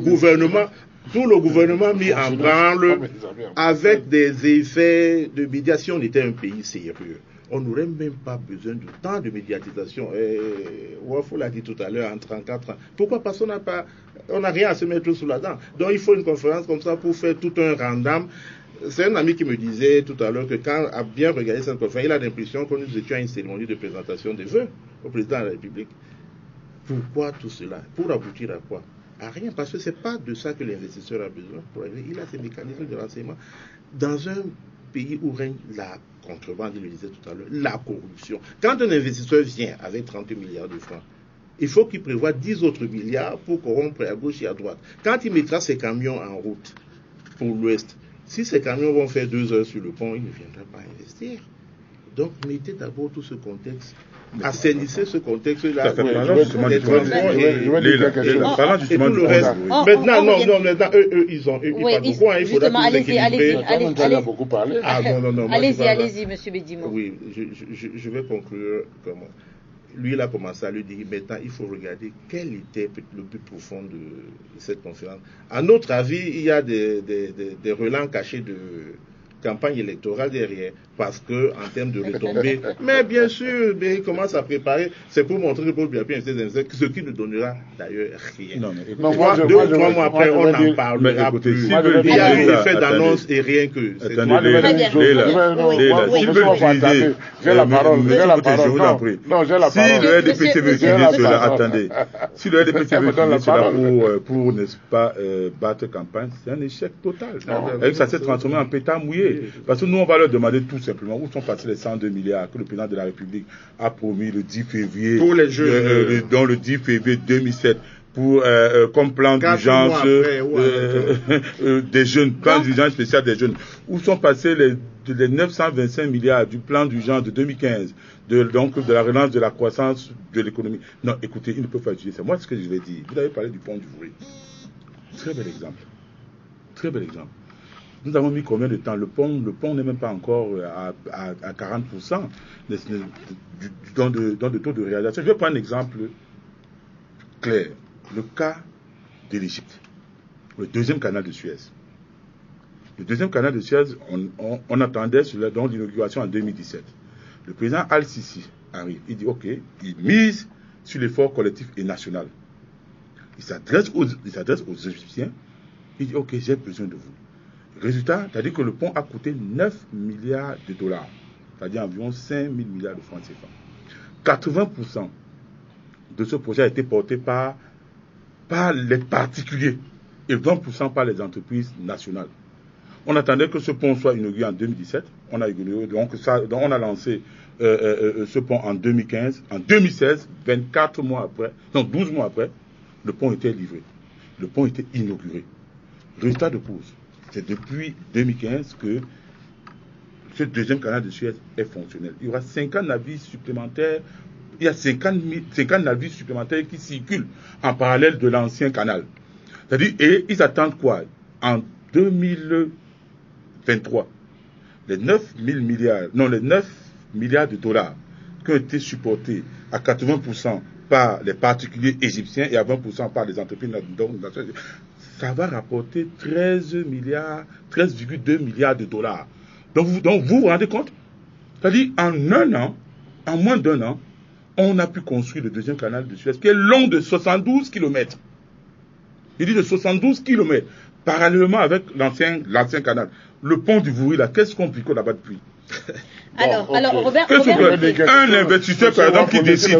gouvernement mis en branle avec des effets de médiation. On était un pays sérieux. On n'aurait même pas besoin de tant de médiatisation. Wafo l'a dit tout à l'heure, en 34 ans. Pourquoi? Parce qu'on n'a rien à se mettre sous la dent. Donc il faut une conférence comme ça pour faire tout un random. C'est un ami qui me disait tout à l'heure que quand a bien regardé cette conférence, il a l'impression que nous étions à une cérémonie de présentation des vœux au président de la République. Pourquoi tout cela? Pour aboutir à quoi? À rien, parce que ce n'est pas de ça que l'investisseur a besoin. Il a ses mécanismes de renseignement. Dans un pays où règne la contrebande, il le disait tout à l'heure, la corruption. Quand un investisseur vient avec 30 milliards de francs, il faut qu'il prévoie 10 autres milliards pour corrompre à gauche et à droite. Quand il mettra ses camions en route pour l'Ouest, si ces camions vont faire 2 heures sur le pont, il ne viendra pas investir. Donc, mettez d'abord tout ce contexte. Assainissez ce contexte-là. Parlant justement du reste. Maintenant, maintenant, eux, ils parlent beaucoup. Il faudra tout équilibrer. Allez-y, M. Bédimo. Oui, je vais conclure comment. Lui, il a commencé à lui dire, maintenant, il faut regarder quel était le but profond de cette conférence. À notre avis, il y a des relents cachés de campagne électorale derrière, parce que en termes de retombées, mais bien sûr, il commence à préparer, c'est pour montrer que Paul Biya peut investir, ce qui ne donnera d'ailleurs rien. 2 ou 3 mois après, on n'en parlera plus. Il y a eu l'effet d'annonce et rien que. J'ai la parole. Je vous en prie. Si le RDPC veut utiliser cela, attendez. Si le RDPC veut utiliser cela pour n'est-ce pas, battre campagne, c'est un échec total. Ça s'est transformé en pétard mouillé. Oui. Parce que nous, on va leur demander tout simplement où sont passés les 102 milliards que le président de la République a promis le 10 février. Pour les jeunes. Dans le 10 février 2007. Pour, comme plan d'urgence des jeunes, plan d'urgence spécial des jeunes. Où sont passés les 925 milliards du plan d'urgence de 2015, donc de la relance de la croissance de l'économie. Non, écoutez, ils ne peuvent pas utiliser ça. Moi, ce que je vais dire, vous avez parlé du pont du Vouri. Très bel exemple. Très bel exemple. Nous avons mis combien de temps? Le pont n'est même pas encore à 40% dans de taux de réalisation. Je vais prendre un exemple clair. Le cas de l'Égypte. Le deuxième canal de Suez. Le deuxième canal de Suez, on attendait sur l'inauguration en 2017. Le président Al-Sisi arrive. Il dit, OK, il mise sur l'effort collectif et national. Il s'adresse aux Égyptiens. Il dit, OK, j'ai besoin de vous. Résultat, c'est-à-dire que le pont a coûté 9 milliards de dollars. C'est-à-dire environ 5 000 milliards de francs CFA. 80% de ce projet a été porté par les particuliers et 20% par les entreprises nationales. On attendait que ce pont soit inauguré en 2017. On a inauguré, donc on a lancé ce pont en 2015. En 2016, 24 mois après, non 12 mois après, le pont était livré. Le pont était inauguré. Résultat de course, c'est depuis 2015 que ce deuxième canal de Suez est fonctionnel. Il y aura 50 navires supplémentaires. Il y a 50 navires supplémentaires qui circulent en parallèle de l'ancien canal. C'est-à-dire, et ils attendent quoi? En 2023, les 9 milliards de dollars qui ont été supportés à 80% par les particuliers égyptiens et à 20% par les entreprises nationales, ça va rapporter 13,2 milliards de dollars. Donc vous vous rendez compte? C'est-à-dire, en moins d'un an, on a pu construire le deuxième canal de Suez qui est long de 72 km. Il dit de 72 km, parallèlement avec l'ancien canal. Le pont du Vouri, là, qu'est-ce qu'on picote là-bas depuis? Alors, Robert, un investisseur, par exemple, qui décide,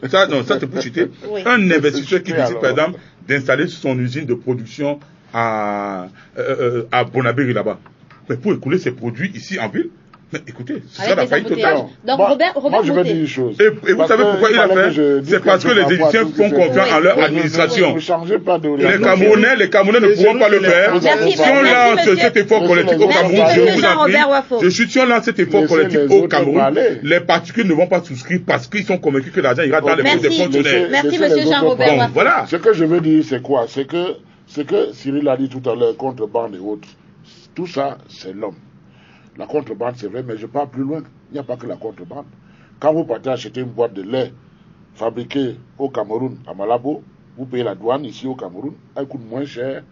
ça c'est pour chuter, oui. Un investisseur qui décide, par exemple, d'installer son usine de production à Bonabéry là-bas. Mais pour écouler ses produits ici en ville, mais écoutez, c'est ça la faillite totale. Donc, Robert, moi, je vais dire une chose. Et vous savez pourquoi il a fait? C'est parce que les Égyptiens font confiance en leur administration. Les Camerounais ne pourront pas le faire. Si on lance cet effort collectif au Cameroun, je vous en prie, si on lance cet effort collectif au Cameroun, les particuliers ne vont pas souscrire parce qu'ils sont convaincus que l'argent ira dans les poches des fonctionnaires. Merci, monsieur Jean-Robert. Bon, voilà. Ce que je veux dire, c'est quoi? C'est que Cyril a dit tout à l'heure, contrebande et autres. Tout ça, c'est l'homme. La contrebande, c'est vrai, mais je pars plus loin. Il n'y a pas que la contrebande. Quand vous partez acheter une boîte de lait fabriquée au Cameroun, à Malabo, vous payez la douane ici au Cameroun, elle coûte moins cher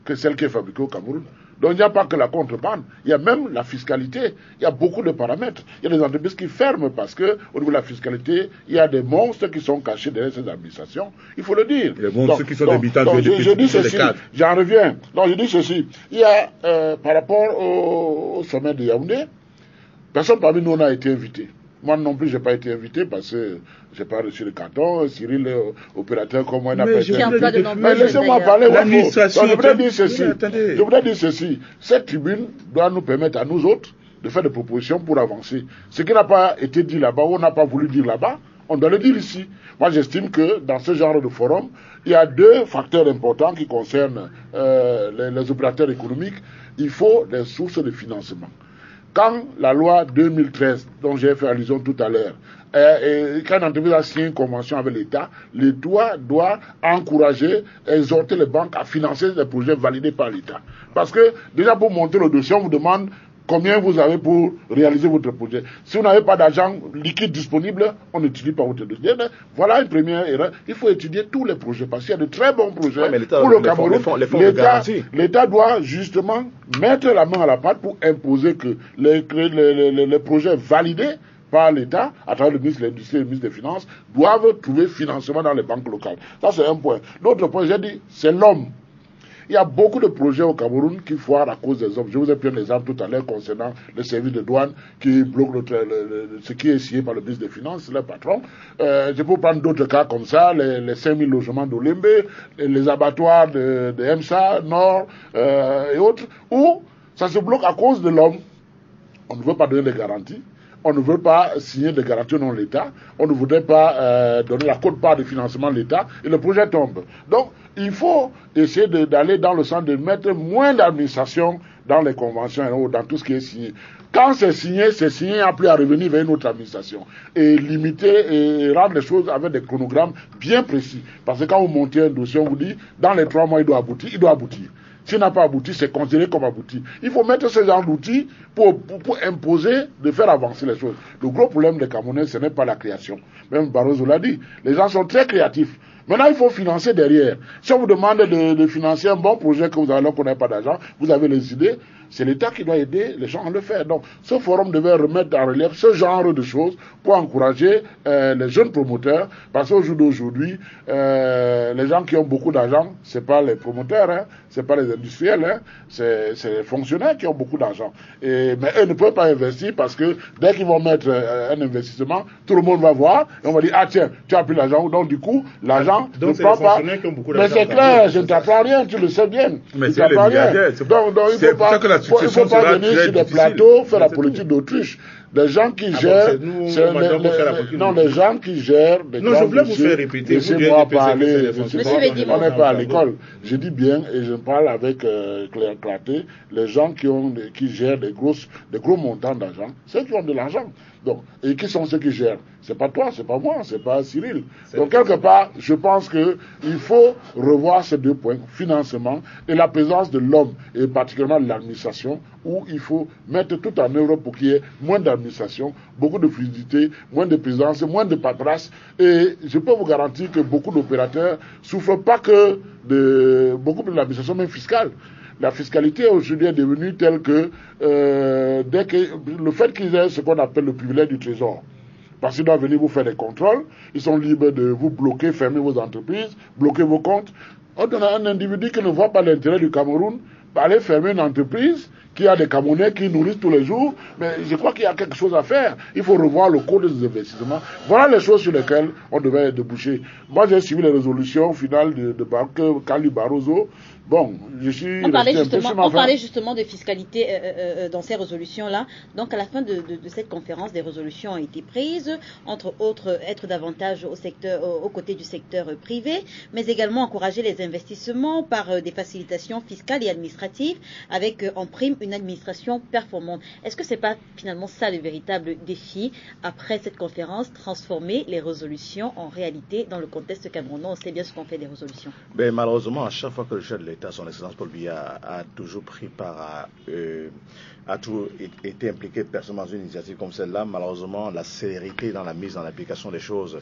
que celle qui est fabriquée au Cameroun. Donc il n'y a pas que la contrebande, il y a même la fiscalité, il y a beaucoup de paramètres. Il y a des entreprises qui ferment parce que au niveau de la fiscalité, il y a des monstres qui sont cachés derrière ces administrations. Il faut le dire. Les monstres qui sont des habitants de je dis ceci, j'en reviens. Donc je dis ceci. Il y a par rapport au sommet de Yaoundé, personne parmi nous n'a été invité. Moi non plus, je n'ai pas été invité parce que je n'ai pas reçu le carton. Cyril, opérateur comme moi, n'a pas été invité. Mais laissez-moi parler. Je voudrais dire ceci. Cette tribune doit nous permettre à nous autres de faire des propositions pour avancer. Ce qui n'a pas été dit là-bas, ou on n'a pas voulu dire là-bas, on doit le dire ici. Moi, j'estime que dans ce genre de forum, il y a deux facteurs importants qui concernent les opérateurs économiques. Il faut des sources de financement. Quand la loi 2013, dont j'ai fait allusion tout à l'heure, quand une entreprise a signé une convention avec l'État, l'État doit encourager, exhorter les banques à financer des projets validés par l'État. Parce que, déjà pour monter le dossier, on vous demande combien vous avez pour réaliser votre projet. Si vous n'avez pas d'argent liquide disponible, on n'étudie pas votre dossier. Voilà une première erreur. Il faut étudier tous les projets, parce qu'il y a de très bons projets pour le Cameroun. L'État doit justement mettre la main à la pâte pour imposer que les projets validés par l'État, à travers le ministre de l'Industrie et le ministre des Finances, doivent trouver financement dans les banques locales. Ça, c'est un point. L'autre point, j'ai dit, c'est l'homme. Il y a beaucoup de projets au Cameroun qui foirent à cause des hommes. Je vous ai pris un exemple tout à l'heure concernant le service de douane qui bloque ce qui est signé par le ministre des Finances, le patron. Je peux prendre d'autres cas comme ça, les 5000 logements d'Olembe, les abattoirs de EMSA, Nord et autres, où Ça se bloque à cause de l'homme. On ne veut pas donner des garanties. On ne veut pas signer des garanties au nom de l'État. On ne voudrait pas donner la quote-part de financement de l'État. Et le projet tombe. Donc, il faut essayer d'aller dans le sens de mettre moins d'administration dans les conventions, dans tout ce qui est signé. Quand c'est signé, il n'y a plus à revenir vers une autre administration. Et limiter et rendre les choses avec des chronogrammes bien précis. Parce que quand vous montez un dossier, on vous dit, dans les 3 mois, il doit aboutir. S'il n'a pas abouti, c'est considéré comme abouti. Il faut mettre ce genre d'outils pour imposer de faire avancer les choses. Le gros problème des Camerounais, ce n'est pas la création. Même Barroso l'a dit. Les gens sont très créatifs. Maintenant, il faut financer derrière. Si on vous demande de financer un bon projet que vous avez alors qu'on n'a pas d'argent, vous avez les idées, c'est l'État qui doit aider les gens à le faire. Donc, ce forum devait remettre en relief ce genre de choses pour encourager les jeunes promoteurs. Parce qu'au jour d'aujourd'hui, les gens qui ont beaucoup d'argent, c'est pas les promoteurs, hein, c'est pas les industriels, hein, c'est les fonctionnaires qui ont beaucoup d'argent. Mais eux ne peuvent pas investir parce que dès qu'ils vont mettre un investissement, tout le monde va voir et on va dire, ah tiens, tu as plus d'argent. Donc, du coup, l'argent ne prend pas. Mais c'est clair, je ne t'apprends rien, tu le sais bien. Mais c'est les milliardaires. C'est pour ça que il ne faut pas venir sur des plateaux faire la politique d'Autriche. Des gens qui gèrent. Les gens qui gèrent. Non, je voulais vous faire répéter. Laissez-moi parler. On n'est pas à l'école. Je dis bien, et je parle avec clarté, les gens qui gèrent des gros montants d'argent, ceux qui ont de l'argent. Donc, et qui sont ceux qui gèrent? C'est pas toi, c'est pas moi, c'est pas Cyril. Donc, quelque part, je pense qu'il faut revoir ces 2 points, financement et la présence de l'homme, et particulièrement de l'administration, où il faut mettre tout en œuvre pour qu'il y ait moins d'administration, beaucoup de fluidité, moins de présence, moins de paperasse. Et je peux vous garantir que beaucoup d'opérateurs souffrent pas que beaucoup de l'administration, même fiscale. La fiscalité aujourd'hui est devenue telle que le fait qu'ils aient ce qu'on appelle le privilège du trésor, parce qu'ils doivent venir vous faire des contrôles, ils sont libres de vous bloquer, fermer vos entreprises, bloquer vos comptes. On a un individu qui ne voit pas l'intérêt du Cameroun, aller fermer une entreprise qui a des Camerounais qui nourrissent tous les jours, mais je crois qu'il y a quelque chose à faire. Il faut revoir le code des investissements. Voilà les choses sur lesquelles on devait déboucher. Moi, j'ai suivi les résolutions finales de Kali Barroso. Bon, on parlait justement de fiscalité dans ces résolutions-là. Donc, à la fin de cette conférence, des résolutions ont été prises, entre autres, être davantage aux côtés du secteur privé, mais également encourager les investissements par des facilitations fiscales et administratives, avec en prime une administration performante. Est-ce que c'est pas finalement ça le véritable défi après cette conférence, transformer les résolutions en réalité dans le contexte camerounais? On sait bien ce qu'on fait des résolutions. Ben, malheureusement, à chaque fois que le chef de l'État, son Excellence Paul Biya, a toujours pris part a toujours été impliqué personnellement dans une initiative comme celle-là, malheureusement, la célérité dans la mise en application des choses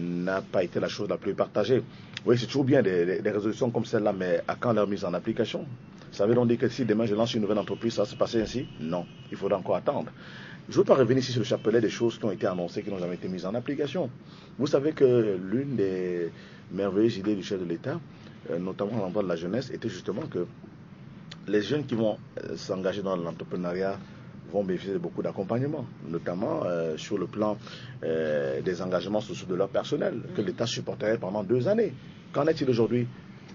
n'a pas été la chose la plus partagée. Oui, c'est toujours bien des résolutions comme celle-là, mais à quand leur mise en application? Ça veut donc dire que si demain je lance une nouvelle entreprise, ça va se passer ainsi? Non, il faudra encore attendre. Je ne veux pas revenir ici sur le chapelet des choses qui ont été annoncées, qui n'ont jamais été mises en application. Vous savez que l'une des merveilleuses idées du chef de l'État, notamment à l'endroit de la jeunesse, était justement que les jeunes qui vont s'engager dans l'entrepreneuriat vont bénéficier de beaucoup d'accompagnement, notamment sur le plan des engagements sociaux de leur personnel, que l'État supporterait pendant 2 années. Qu'en est-il aujourd'hui?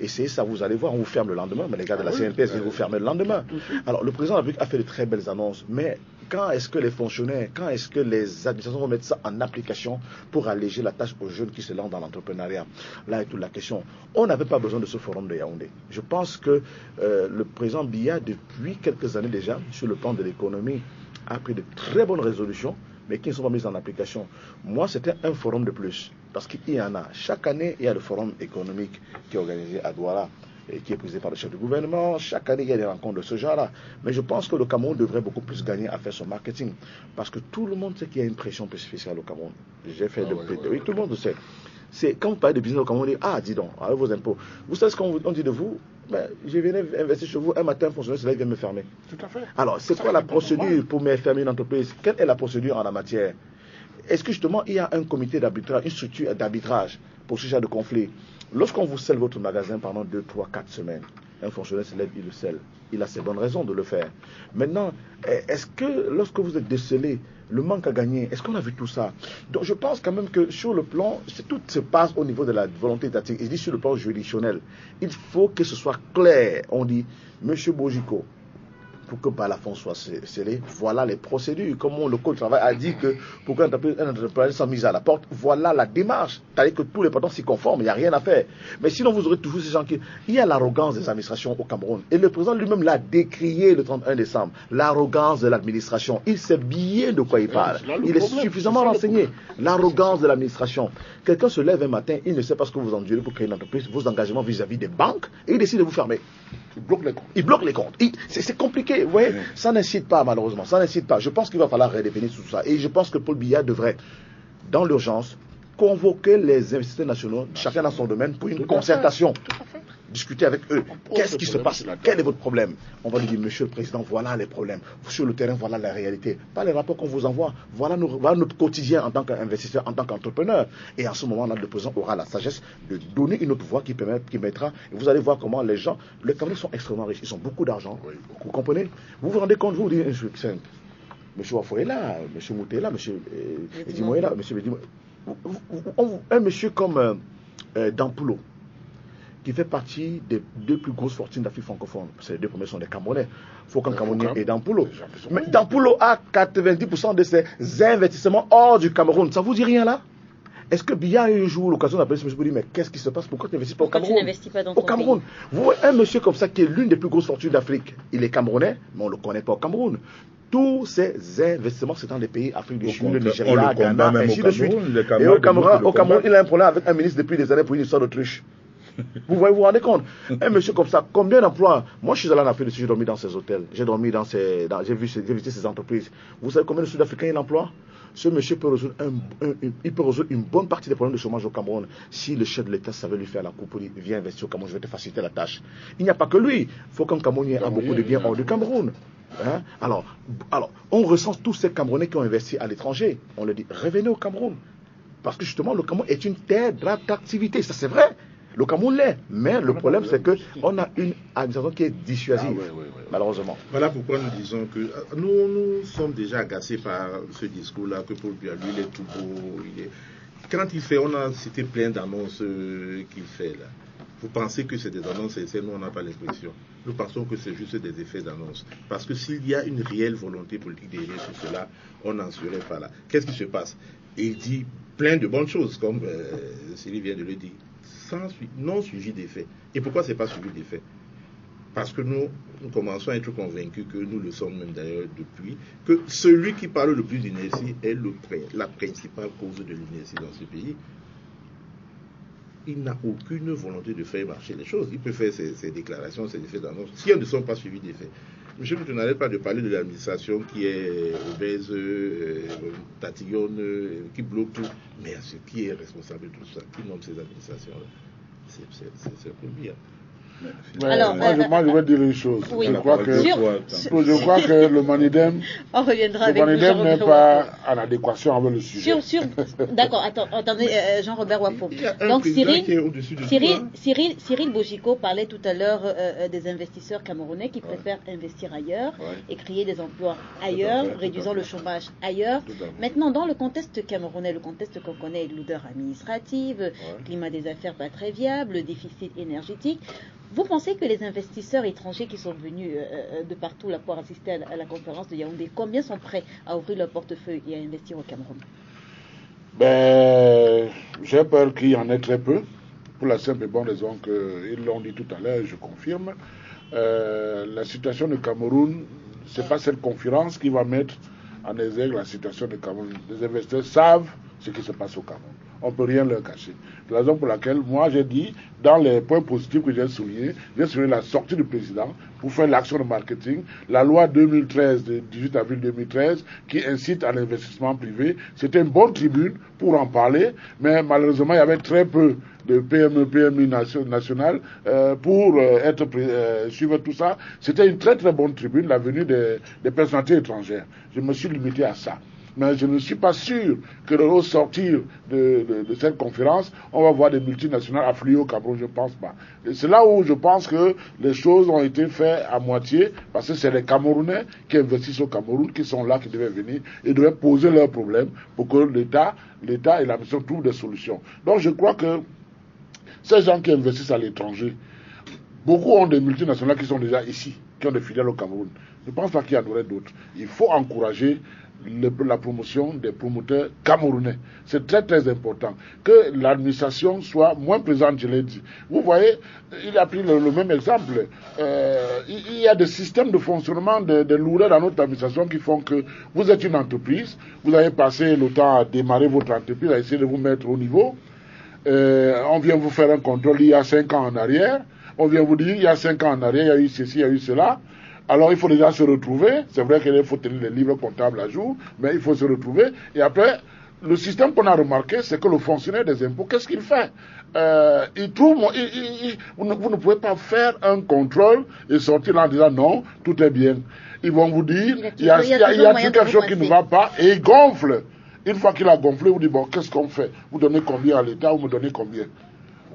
Essayez ça, vous allez voir, on vous ferme le lendemain, mais les gars de la CNPS viennent vous fermer le lendemain. Alors, le président de la République a fait de très belles annonces, mais quand est-ce que les fonctionnaires, quand est-ce que les administrations vont mettre ça en application pour alléger la tâche aux jeunes qui se lancent dans l'entrepreneuriat? Là est toute la question. On n'avait pas besoin de ce forum de Yaoundé. Je pense que le président Biya, depuis quelques années déjà, sur le plan de l'économie, a pris de très bonnes résolutions, mais qui ne sont pas mises en application. Moi, c'était un forum de plus, parce qu'il y en a. Chaque année, il y a le forum économique qui est organisé à Douala, et qui est présidé par le chef du gouvernement. Chaque année, il y a des rencontres de ce genre-là. Mais je pense que le Cameroun devrait beaucoup plus gagner à faire son marketing, parce que tout le monde sait qu'il y a une pression fiscale au Cameroun. J'ai fait oui, tout le monde le sait. C'est quand vous parlez de business au Cameroun, on dit, ah, dis donc, avec vos impôts. Vous savez ce qu'on dit de vous? Ben, je venais investir chez vous, un matin, un fonctionnaire, cela vient me fermer. Tout à fait. Alors, c'est quoi la procédure pour me fermer une entreprise? Quelle est la procédure en la matière? Est-ce que justement, il y a un comité d'arbitrage, une structure d'arbitrage pour ce genre de conflit? Lorsqu'on vous scelle votre magasin pendant 2, 3, 4 semaines, un fonctionnaire se lève, il le scelle. Il a ses bonnes raisons de le faire. Maintenant, est-ce que lorsque vous êtes décelé, le manque à gagner, est-ce qu'on a vu tout ça? Donc je pense quand même que sur le plan, tout se passe au niveau de la volonté étatique. Et je dis sur le plan juridictionnel, il faut que ce soit clair. On dit, Monsieur Bojiko, pour que Balafon soit scellé, voilà les procédures. Comme le Code du travail a dit que pour qu'un entrepreneur soit mis à la porte, voilà la démarche. C'est-à-dire que tous les patrons s'y conforment, il n'y a rien à faire. Mais sinon, vous aurez toujours ces gens qui... Il y a l'arrogance des administrations au Cameroun. Et le président lui-même l'a décrié le 31 décembre. L'arrogance de l'administration. Il sait bien de quoi il parle. Il est suffisamment renseigné. L'arrogance de l'administration. Quelqu'un se lève un matin, il ne sait pas ce que vous endurez pour créer une entreprise, vos engagements vis-à-vis des banques, et il décide de vous fermer. Il bloque les comptes. C'est compliqué, vous voyez. Ça n'incite pas, malheureusement. Ça n'incite pas. Je pense qu'il va falloir redéfinir tout ça. Et je pense que Paul Biya devrait, dans l'urgence, convoquer les investisseurs nationaux, chacun dans son domaine, pour une concertation. Tout à fait. Discuter avec eux. Qu'est-ce qui se passe? Quel est votre problème? On va lui dire, monsieur le président, voilà les problèmes. Sur le terrain, voilà la réalité. Pas les rapports qu'on vous envoie. Voilà notre quotidien en tant qu'investisseur, en tant qu'entrepreneur. Et à ce moment-là, le président aura la sagesse de donner une autre voie qui mettra. Et vous allez voir comment les gens, les Camerounais sont extrêmement riches. Ils ont beaucoup d'argent. Vous comprenez? Vous vous rendez compte, vous dites, monsieur Wafo est là, monsieur Mouté est là, monsieur Edimo est là, monsieur Edimo. Un monsieur comme Dampulo, qui fait partie des deux plus grosses fortunes d'Afrique francophone. Les deux premiers sont des Camerounais. Il faut qu'un Camerounais ait Dampulo. Mais Dampulo a 90% de ses investissements hors du Cameroun. Ça vous dit rien là? Est-ce que Biya a eu un jour l'occasion d'appeler ce monsieur pour dire mais qu'est-ce qui se passe? Pourquoi tu n'investis pas au Cameroun? Tu n'investis pas dans ton au Cameroun. pays. Vous voyez un monsieur comme ça qui est l'une des plus grosses fortunes d'Afrique. Il est Camerounais, mais on ne le connaît pas au Cameroun. Tous ces investissements, c'est dans les pays Afrique du Sud, le Nigeria, Ghana, ainsi de suite. Et au Cameroun, il a un problème avec un ministre depuis des années pour une histoire d'autruche. Vous vous rendez compte? Un monsieur comme ça, combien d'emplois? Moi, je suis allé en Afrique du Sud, j'ai dormi dans ces hôtels, j'ai visité ces entreprises. Vous savez combien de Sud-Africains il emploie? Ce monsieur peut résoudre une bonne partie des problèmes de chômage au Cameroun. Si le chef de l'État savait lui faire la coupe, il vient investir au Cameroun, je vais te faciliter la tâche. Il n'y a pas que lui. Il faut qu'un Camerounais ait beaucoup de biens hors du Cameroun. Hein? Alors, on recense tous ces Camerounais qui ont investi à l'étranger. On leur dit, revenez au Cameroun. Parce que justement, le Cameroun est une terre d'attractivité. Ça, c'est vrai. Le Cameroun l'est. Mais le problème, c'est qu'on a une administration qui est dissuasive, malheureusement. Voilà pourquoi nous disons que nous sommes déjà agacés par ce discours-là, que Paul Biya, lui, il est tout beau. Quand il fait, on a cité plein d'annonces qu'il fait là. Vous pensez que c'est des annonces et nous, on n'a pas l'impression. Nous pensons que c'est juste des effets d'annonce. Parce que s'il y a une réelle volonté politique derrière sur cela, on n'en serait pas là. Qu'est-ce qui se passe? Il dit plein de bonnes choses, comme Cyril vient de le dire, non suivi d'effets. Et pourquoi ce n'est pas suivi d'effets? Parce que nous commençons à être convaincus, que nous le sommes même d'ailleurs depuis, que celui qui parle le plus d'inertie est la principale cause de l'inertie dans ce pays. Il n'a aucune volonté de faire marcher les choses. Il peut faire ses déclarations, ses effets d'annonce, si elles ne sont pas suivies d'effets. Monsieur, tu n'arrêtes pas de parler de l'administration qui est obèse, tatillonne, qui bloque tout. Mais qui est responsable de tout ça? Qui nomme ces administrations-là? C'est pour bien. Alors, moi, je vais dire une chose. Oui. Je crois que le Manidem n'est pas en adéquation avec le sujet. D'accord, attendez, Jean-Robert Wafo. Donc Cyril Bojiko parlait tout à l'heure des investisseurs camerounais qui préfèrent investir ailleurs et créer des emplois ailleurs, réduisant le chômage ailleurs. Maintenant, dans le contexte camerounais, le contexte qu'on connaît, l'odeur administrative, climat des affaires pas très viable, le déficit énergétique, vous pensez que les investisseurs étrangers qui sont venus de partout là pour assister à la conférence de Yaoundé, combien sont prêts à ouvrir leur portefeuille et à investir au Cameroun? J'ai peur qu'il y en ait très peu, pour la simple et bonne raison qu'ils l'ont dit tout à l'heure, je confirme. La situation du Cameroun, ce n'est pas cette conférence qui va mettre en exergue la situation du Cameroun. Les investisseurs savent ce qui se passe au Cameroun. On ne peut rien leur cacher. C'est la raison pour laquelle, moi, j'ai dit, dans les points positifs que j'ai soulignés la sortie du président pour faire l'action de marketing, la loi 2013, de 18 avril 2013, qui incite à l'investissement privé. C'était une bonne tribune pour en parler, mais malheureusement, il y avait très peu de PMI nationales pour suivre tout ça. C'était une très très bonne tribune, la venue des personnalités étrangères. Je me suis limité à ça. Mais je ne suis pas sûr que au sortir de cette conférence, on va voir des multinationales affluer au Cameroun, je ne pense pas. C'est là où je pense que les choses ont été faites à moitié, parce que c'est les Camerounais qui investissent au Cameroun, qui sont là, qui devaient venir, et devaient poser leurs problèmes pour que l'État et la mission trouvent des solutions. Donc je crois que ces gens qui investissent à l'étranger, beaucoup ont des multinationales qui sont déjà ici, qui ont des filiales au Cameroun. Je ne pense pas qu'il y en aurait d'autres. Il faut encourager la promotion des promoteurs camerounais. C'est très très important que l'administration soit moins présente, je l'ai dit. Vous voyez, il a pris le même exemple. Il y a des systèmes de fonctionnement de lourdeur dans notre administration qui font que vous êtes une entreprise, vous avez passé le temps à démarrer votre entreprise, à essayer de vous mettre au niveau. On vient vous faire un contrôle il y a 5 ans en arrière. On vient vous dire il y a 5 ans en arrière, il y a eu ceci, il y a eu cela. Alors il faut déjà se retrouver. C'est vrai qu'il faut tenir les livres comptables à jour, mais il faut se retrouver. Et après, le système qu'on a remarqué, c'est que le fonctionnaire des impôts, qu'est-ce qu'il fait? Il trouve, vous ne pouvez pas faire un contrôle et sortir là en disant non, tout est bien. Ils vont vous dire, il y a quelque chose qui ne va pas, et ils gonflent. Une fois qu'il a gonflé, vous dites bon, qu'est-ce qu'on fait? Vous donnez combien à l'État, vous me donnez combien?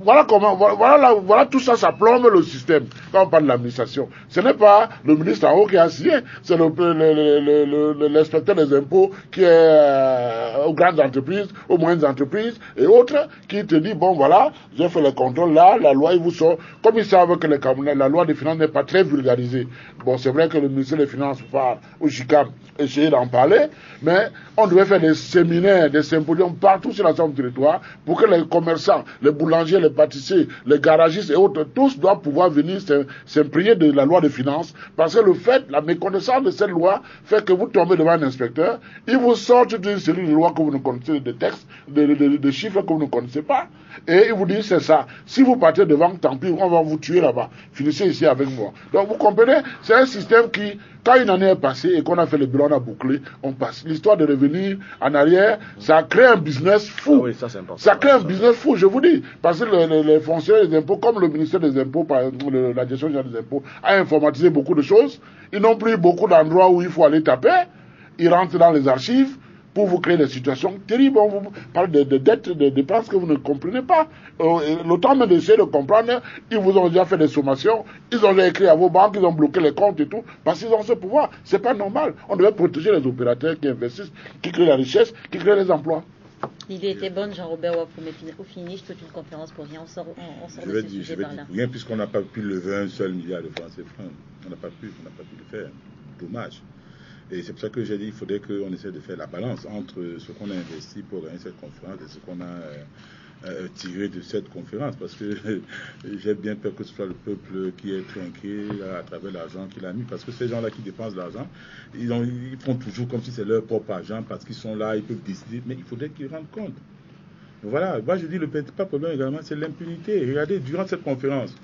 Voilà comment, voilà tout ça, ça plombe le système quand on parle de l'administration. Ce n'est pas le ministre en haut qui a signé, c'est l'inspecteur des impôts qui est aux grandes entreprises, aux moyennes entreprises et autres, qui te dit, bon voilà, j'ai fait le contrôle là, la loi, ils vous sort. Comme ils savent que la loi des finances n'est pas très vulgarisée. Bon, c'est vrai que le ministère des Finances part au CHICAM essayer d'en parler, mais on devait faire des séminaires, des symposiums partout sur l'ensemble du territoire pour que les commerçants, les boulangers, les pâtissiers, les garagistes et autres, tous doivent pouvoir venir s'imprégner de la loi de finances, parce que le fait, la méconnaissance de cette loi fait que vous tombez devant un inspecteur, il vous sort d'une série de lois que vous ne connaissez, de textes, de chiffres que vous ne connaissez pas, et il vous dit c'est ça. Si vous partez devant, tant pis, on va vous tuer là-bas. Finissez ici avec moi. Donc vous comprenez, c'est un système qui, quand une année est passée et qu'on a fait le bilan, on a bouclé, on passe. L'histoire de revenir en arrière, ça crée un business fou. Ah oui, ça c'est important. Ça crée un business fou, je vous dis. Parce que les fonctionnaires des impôts, comme le ministère des impôts, par exemple, la gestion générale des impôts, a informatisé beaucoup de choses. Ils n'ont plus beaucoup d'endroits où il faut aller taper. Ils rentrent dans les archives pour vous créer des situations terribles. On vous parle de dettes, de dépenses que vous ne comprenez pas. Le temps même d'essayer de comprendre, ils vous ont déjà fait des sommations, ils ont déjà écrit à vos banques, ils ont bloqué les comptes et tout, parce qu'ils ont ce pouvoir. C'est pas normal. On devait protéger les opérateurs qui investissent, qui créent la richesse, qui créent les emplois. L'idée était bonne, Jean-Robert Wafou, mais au finish, toute une conférence pour rien. On sort de ce sujet par là. Rien, puisqu'on n'a pas pu lever un seul milliard de francs CFA. On n'a pas pu le faire. Dommage. Et c'est pour ça que j'ai dit qu'il faudrait qu'on essaie de faire la balance entre ce qu'on a investi pour gagner cette conférence et ce qu'on a tiré de cette conférence. Parce que j'ai bien peur que ce soit le peuple qui est trinqué à travers l'argent qu'il a mis. Parce que ces gens-là qui dépensent l'argent, ils font toujours comme si c'est leur propre argent parce qu'ils sont là, ils peuvent décider. Mais il faudrait qu'ils rendent compte. Donc voilà, moi je dis le principal problème également, c'est l'impunité. Regardez, durant cette conférence,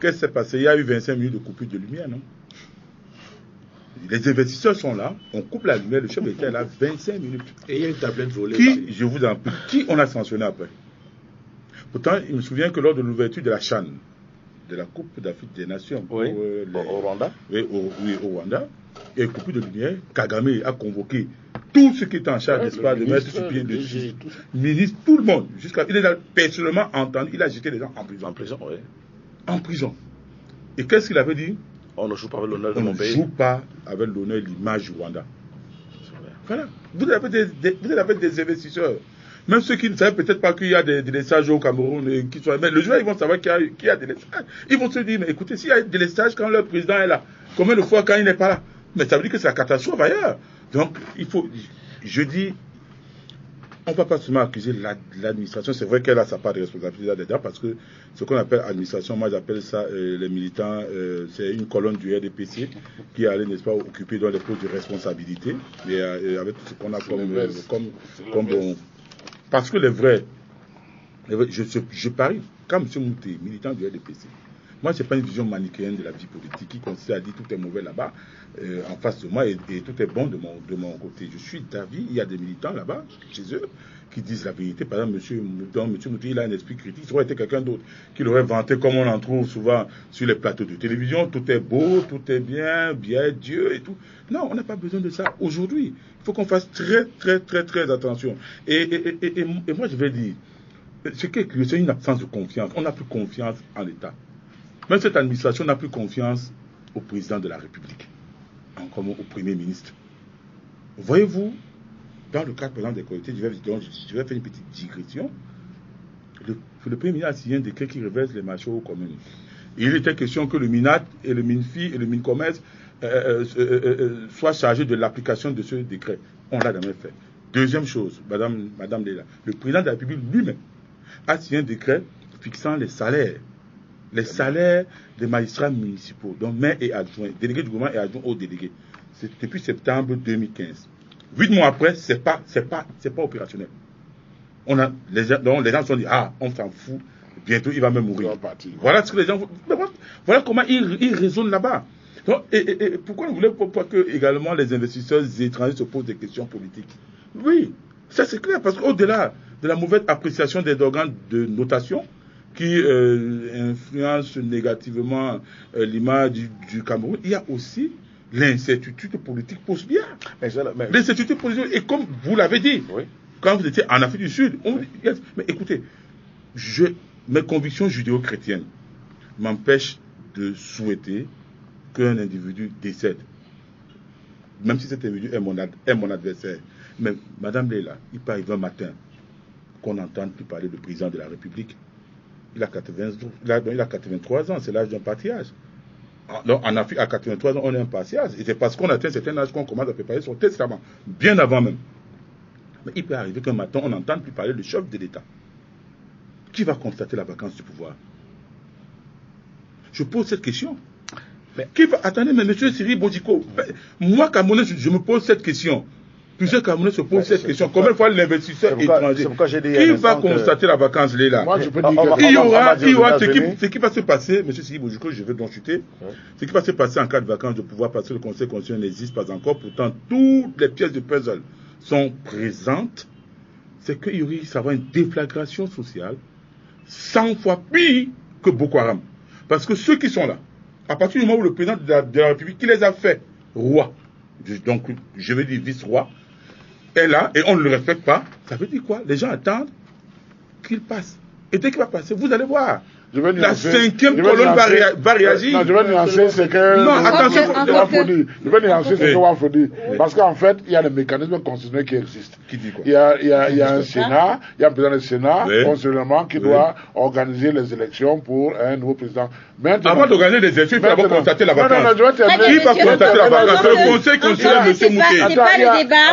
qu'est-ce qui s'est passé? Il y a eu 25 minutes de coupure de lumière, non? Les investisseurs sont là, on coupe la lumière, le chef d'État est là 25 minutes. Et il y a une tablette volée. Je vous en prie, qui on a sanctionné après? Pourtant, il me souvient que lors de l'ouverture de la CHAN, de la Coupe d'Afrique des Nations, au Rwanda, au Rwanda, il y a une coupure de lumière, Kagame a convoqué tout ce qui est en charge, n'est-ce pas, de mettre sur pied de ministre, tout le monde, il est là personnellement entendu, il a jeté les gens en prison. En prison. Et qu'est-ce qu'il avait dit? On ne joue pas avec l'honneur de mon pays. On ne joue pas avec l'honneur et l'image du Rwanda. Voilà. Vous avez des investisseurs. Même ceux qui ne savent peut-être pas qu'il y a des délestages au Cameroun, mais le jour ils vont savoir qu'il y a des délestages. Ils vont se dire, mais écoutez, s'il y a des délestages quand leur président est là, combien de fois quand il n'est pas là? Mais ça veut dire que c'est la catastrophe ailleurs. Donc, je dis, on ne peut pas seulement accuser l'administration. C'est vrai qu'elle a sa part de responsabilité là-dedans parce que ce qu'on appelle administration, moi j'appelle ça les militants, c'est une colonne du RDPC qui allait, n'est-ce pas, occuper dans les postes de responsabilité et avec tout ce qu'on a comme bon. Parce que les vrais, je parie, quand M. Mouté, militant du RDPC, moi, ce n'est pas une vision manichéenne de la vie politique qui consiste à dire tout est mauvais là-bas, en face de moi, et tout est bon de mon côté. Je suis d'avis, il y a des militants là-bas, chez eux, qui disent la vérité. Par exemple, M. Mouté, il a un esprit critique. Ça aurait été quelqu'un d'autre qui l'aurait vanté, comme on en trouve souvent sur les plateaux de télévision. Tout est beau, tout est bien, Dieu et tout. Non, on n'a pas besoin de ça. Aujourd'hui, il faut qu'on fasse très, très, très, très attention. Et moi, je vais dire, ce qui est curieux, c'est une absence de confiance. On n'a plus confiance en l'État. Même cette administration n'a plus confiance au président de la République, comme au Premier ministre. Voyez-vous, dans le cadre, par exemple, des collectivités, je vais faire une petite digression. Le Premier ministre a signé un décret qui reverse les marchés aux communes. il était question que le MINAT et le MINFI et le MINCOMERCE soient chargés de l'application de ce décret. On l'a jamais fait. Deuxième chose, Madame Léla, le président de la République lui-même a signé un décret fixant les salaires des magistrats municipaux, donc maires et adjoints, délégués du gouvernement et adjoints aux délégués. C'est depuis septembre 2015. 8 mois après, c'est pas opérationnel. Les gens se sont dit, on s'en fout, bientôt il va même mourir. Voilà ce que les gens, voilà comment ils raisonnent là-bas. Donc, et pourquoi vous voulez pas que également les investisseurs étrangers se posent des questions politiques? Oui, ça c'est clair, parce qu'au-delà de la mauvaise appréciation des organes de notation qui influencent négativement l'image du Cameroun, il y a aussi l'incertitude politique post-Biya. L'incertitude politique, et comme vous l'avez dit, oui, quand vous étiez en Afrique du Sud, mais écoutez, mes convictions judéo-chrétiennes m'empêchent de souhaiter qu'un individu décède, même si cet individu est mon adversaire. Mais Madame Léla, il peut arriver un matin qu'on n'entende plus parler du président de la République. Il a 83 ans, c'est l'âge d'un patriarche. Donc, en Afrique, à 83 ans, on est un patriarche. Et c'est parce qu'on atteint un certain âge qu'on commence à préparer son testament, bien avant même. Mais il peut arriver qu'un matin, on n'entende plus parler du chef de l'État. Qui va constater la vacance du pouvoir? Je pose cette question. Attendez, mais monsieur Cyril Bodjiko, moi, Camerounais, je me pose cette question. Plusieurs Camerounais se posent cette question. Combien de fois l'investisseur étranger qui va constater la vacance là? Moi, je peux dire il y aura ce qui va se passer, monsieur Cyril Bodjiko, je vais donc chuter. Ce qui va se passer en cas de vacances de pouvoir, parce que le Conseil constitutionnel n'existe pas encore, pourtant toutes les pièces de puzzle sont présentes, c'est qu'il y aura une déflagration sociale 100 fois pire que Boko Haram. Parce que ceux qui sont là, à partir du moment où le président de la République, qui les a fait rois, donc je vais dire vice-roi, est là et on ne le respecte pas, ça veut dire quoi? Les gens attendent qu'il passe. Et dès qu'il va passer, vous allez voir. La cinquième colonne va réagir. Non, je vais nuancer ce que... Non, attention. Je vais nuancer ce que Wafo dit. Parce qu'en fait, il y a des mécanismes constitutionnels qui existent. Qui dit quoi? Il y a un Sénat, il y a un président du Sénat, constitutionnellement, qui doit organiser les élections pour un nouveau président. Maintenant, avant d'organiser les élections, il faut d'abord constater la vacance. Non, je vais terminer. Qui va constater la vacance? C'est le Conseil constitutionnel, M. Mouté. C'est pas le débat.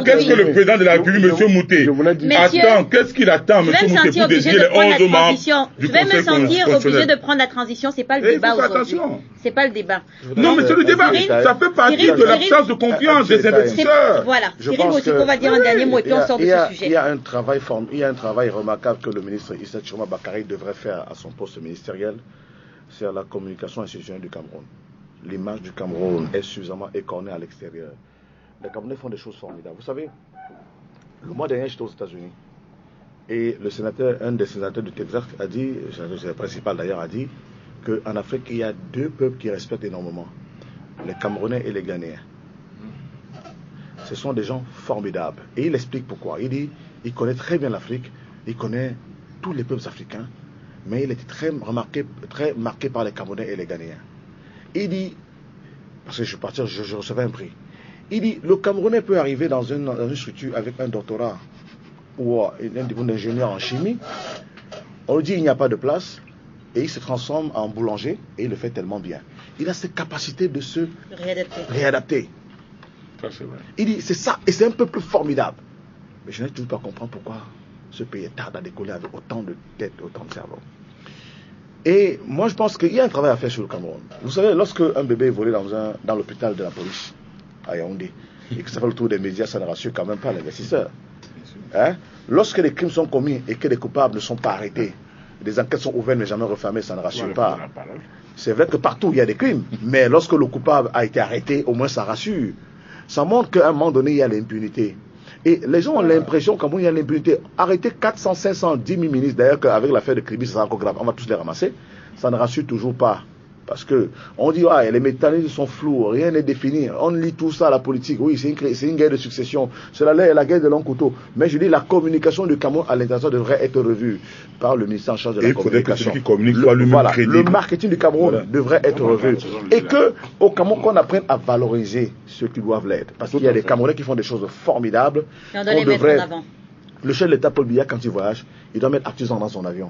Qu'est-ce que le président de la République, M. Mouté, attend? Qu'est-ce qu'il attend, M. Mouté, pour désigner les 11 membres? Je vais me sentir obligé de prendre la transition. C'est pas le débat aujourd'hui. C'est pas le débat. Non, mais c'est le débat. Ça fait partie de l'absence de confiance des investisseurs. Voilà. Cyril Bodjiko va dire un dernier mot et puis on sort de ce sujet. Il y a un travail remarquable que le ministre Issa Chiroma Bakary devrait faire à son poste ministériel. C'est la communication institutionnelle du Cameroun. L'image du Cameroun est suffisamment écornée à l'extérieur. Les Camerounais font des choses formidables. Vous savez, le mois dernier, j'étais aux États-Unis. Et un des sénateurs du Texas a dit, le principal d'ailleurs, a dit qu'en Afrique, il y a deux peuples qui respectent énormément, les Camerounais et les Ghanéens. Ce sont des gens formidables. Et il explique pourquoi. Il dit, il connaît très bien l'Afrique, il connaît tous les peuples africains, mais il était très marqué par les Camerounais et les Ghanéens. Il dit, parce que je recevais un prix, il dit, le Camerounais peut arriver dans une structure avec un doctorat ou un diplôme d'ingénieur en chimie, on lui dit il n'y a pas de place, et il se transforme en boulanger, et il le fait tellement bien. Il a cette capacité de se réadapter. Ça, c'est vrai. Il dit c'est ça, et c'est un peu plus formidable. Mais je n'ai toujours pas compris pourquoi ce pays tarde à décoller avec autant de têtes, autant de cerveaux. Et moi je pense qu'il y a un travail à faire sur le Cameroun. Vous savez, lorsque un bébé est volé dans l'hôpital de la police à Yaoundé, et que ça fait le tour des médias, ça ne rassure quand même pas l'investisseur. Hein? Lorsque les crimes sont commis et que les coupables ne sont pas arrêtés, des enquêtes sont ouvertes mais jamais refermées, ça ne rassure pas. C'est vrai que partout il y a des crimes, mais lorsque le coupable a été arrêté, au moins ça rassure. Ça montre qu'à un moment donné, il y a l'impunité. Et les gens ont l'impression qu'à un moment il y a l'impunité. Arrêter 400, 500, 10 000 ministres, d'ailleurs qu'avec l'affaire de Kribi, ça sera encore grave, on va tous les ramasser, ça ne rassure toujours pas. Parce que on dit les mécanismes sont flous, rien n'est défini. On lit tout ça à la politique. Oui, c'est une guerre de succession. C'est la guerre de long couteau. Mais je dis la communication du Cameroun à l'international devrait être revue par le ministère en charge de la communication. Il faudrait que celui qui communique soit lui-même crédible. Le marketing du Cameroun devrait être revu. Et que au Cameroun qu'on apprenne à valoriser ceux qui doivent l'être. Parce qu'il y a des Camerounais qui font des choses formidables. Et on doit les mettre en avant. Le chef de l'État Paul Biya, quand il voyage, il doit mettre artisan dans son avion.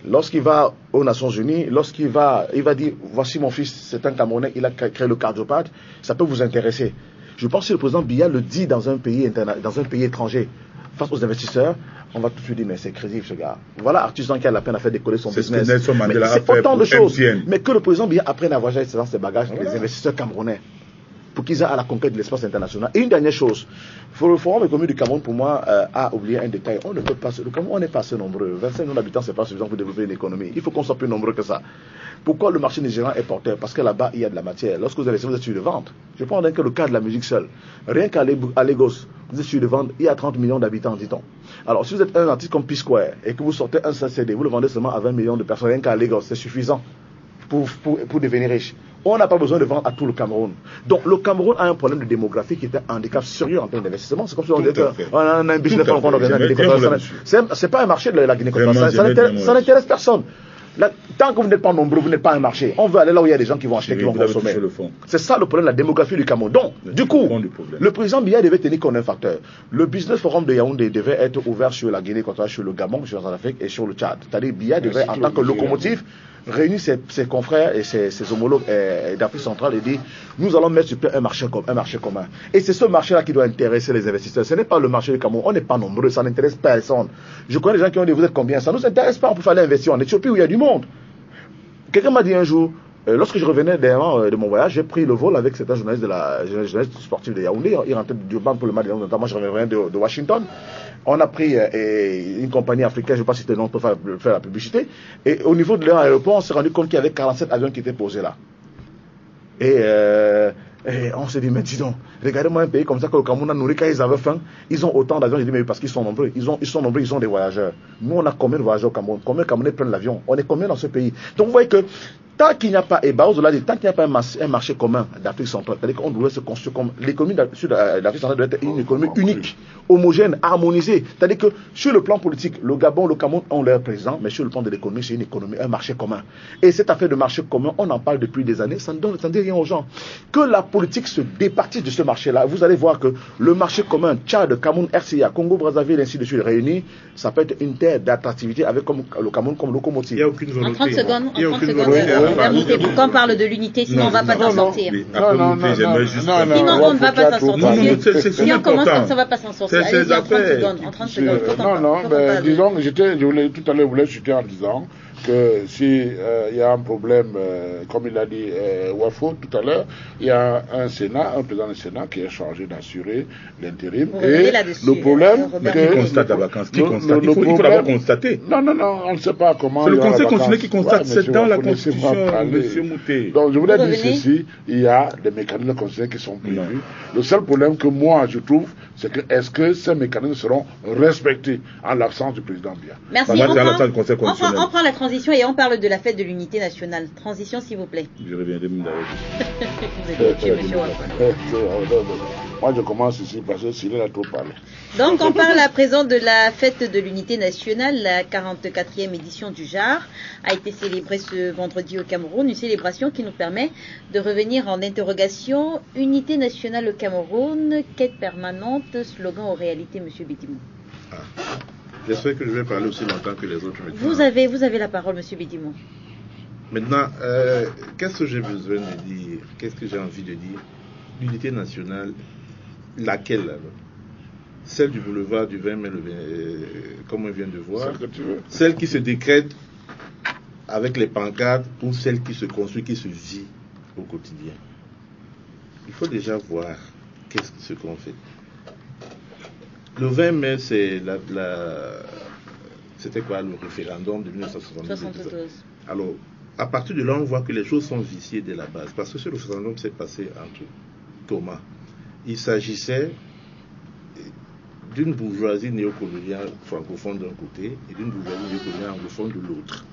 lorsqu'il va aux Nations Unies, il va dire, voici mon fils, c'est un Camerounais, il a créé le cardiopathe, ça peut vous intéresser. Je pense que si le président Biya le dit dans un pays étranger, face aux investisseurs, on va tout de suite dire, mais c'est crédible ce gars. Voilà artisan qui a la peine à faire décoller son business. C'est autant de choses. Mais que le président Biya apprenne à voyager dans ses bagages, les investisseurs camerounais, pour qu'ils aient à la conquête de l'espace international. Et une dernière chose, le Forum économique du Cameroun, pour moi, a oublié un détail. On ne peut pas, le Cameroun, on n'est pas assez nombreux. 25 millions d'habitants, c'est pas suffisant pour développer une économie. Il faut qu'on soit plus nombreux que ça. Pourquoi le marché nigérian est porteur? Parce que là-bas, il y a de la matière. Lorsque vous allez sur de vente, je prends que le cas de la musique seule. Rien qu'à Lagos, vous êtes sur de vente, il y a 30 millions d'habitants, dit-on. Alors, si vous êtes un artiste comme P-Square et que vous sortez un seul CD, vous le vendez seulement à 20 millions de personnes, rien qu'à Lagos, c'est suffisant pour devenir riche. On n'a pas besoin de vendre à tout le Cameroun. Donc le Cameroun a un problème de démographie qui est un handicap sérieux en termes d'investissement. C'est comme si on disait qu'on a un business plan qu'on organise la Guinée. C'est pas un marché de la Guinée équatoriale. Ça n'intéresse personne. Là, tant que vous n'êtes pas nombreux, vous n'êtes pas un marché. On veut aller là où il y a des gens qui vont acheter, qui vont consommer. C'est ça le problème de la démographie du Cameroun. Donc, du coup, le président Biya devait tenir compte d'un facteur. Le business forum de Yaoundé devait être ouvert sur la Guinée équatoriale, sur le Gabon, sur l'Afrique et sur le Tchad. C'est-à-dire Biya devait, en tant que locomotive, réunir ses confrères et ses homologues d'Afrique centrale et dire nous allons mettre sur pied un marché commun. Et c'est ce marché-là qui doit intéresser les investisseurs. Ce n'est pas le marché du Cameroun. On n'est pas nombreux, ça n'intéresse personne. Je connais des gens qui ont dit vous êtes combien? Ça ne nous intéresse pas, on peut aller investir en Éthiopie où il y a du monde. Quelqu'un m'a dit un jour, lorsque je revenais de mon voyage, j'ai pris le vol avec certains journalistes de la journaliste sportive de Yaoundé. Ils rentraient du banc pour le match, notamment je revenais de Washington. On a pris une compagnie africaine, je ne sais pas si c'était le nom pour faire la publicité. Et au niveau de leur aéroport, on s'est rendu compte qu'il y avait 47 avions qui étaient posés là. Et on s'est dit, mais dis donc, regardez-moi un pays comme ça que le Cameroun a nourri quand ils avaient faim. Ils ont autant d'avions. J'ai dit, mais parce qu'ils sont nombreux. Ils sont nombreux, ils sont des voyageurs. Nous, on a combien de voyageurs au Cameroun? Combien de Camerounais prennent l'avion? On est combien dans ce pays? Donc vous voyez que tant qu'il n'y a pas, et Barroso l'a dit, tant qu'il n'y a pas un marché commun d'Afrique centrale, c'est-à-dire qu'on doit se construire comme l'économie d'Afrique centrale doit être une économie unique, homogène, harmonisée. C'est-à-dire que sur le plan politique, le Gabon, le Cameroun ont leur président, mais sur le plan de l'économie, c'est une économie, un marché commun. Et cette affaire de marché commun, on en parle depuis des années, ça ne dit rien aux gens. Que la politique se départisse de ce marché-là, vous allez voir que le marché commun, Tchad, Cameroun, RCA, Congo, Brazzaville, ainsi de suite, réunis, ça peut être une terre d'attractivité avec le Cameroun comme locomotive. Il n'y a aucune volonté. En 30 secondes. Quand on parle de l'unité, sinon on ne va pas s'en sortir. Sinon on ne va pas s'en sortir. Si on commence comme ça, on ne va pas s'en sortir. Allez-y, en 30 secondes. Disons, tout à l'heure, vous l'avez en disant que si il y a un problème, comme il a dit Wafo tout à l'heure, il y a un président du Sénat qui est chargé d'assurer l'intérim. Et le problème, qui constate la vacance, il faut d'abord constater. Non, on ne sait pas comment. C'est le Conseil constitutionnel qui constate, c'est dans la Constitution, monsieur Mouté. Donc je voulais dire ceci, il y a des mécanismes constitutionnels qui sont prévus. Le seul problème que moi je trouve, c'est que est-ce que ces mécanismes seront respectés en l'absence du président Biya? Merci. On prend la transition et on parle de la fête de l'unité nationale. Transition, s'il vous plaît. Je reviendrai même Moi, je commence ici parce que Cyril a trop parlé. Donc, on parle à présent de la fête de l'unité nationale. La 44e édition du JAR a été célébrée ce vendredi au Cameroun. Une célébration qui nous permet de revenir en interrogation. Unité nationale au Cameroun, quête permanente, slogan aux réalités, monsieur Bidimou. J'espère que je vais parler aussi longtemps que les autres. Vous avez la parole, monsieur Bidimou. Maintenant, qu'est-ce que j'ai besoin de dire? Qu'est-ce que j'ai envie de dire? L'unité nationale, laquelle alors? Celle du boulevard du 20 mai, comme on vient de voir, celle qui se décrète avec les pancartes, ou celle qui se construit, qui se vit au quotidien? Il faut déjà voir ce qu'on fait. Le 20 mai, c'était quoi le référendum de 1972? Alors, à partir de là, on voit que les choses sont viciées dès la base. Parce que ce référendum s'est passé entre Thomas. Il s'agissait d'une bourgeoisie néocoloniale francophone d'un côté et d'une bourgeoisie néocoloniale anglophone de l'autre.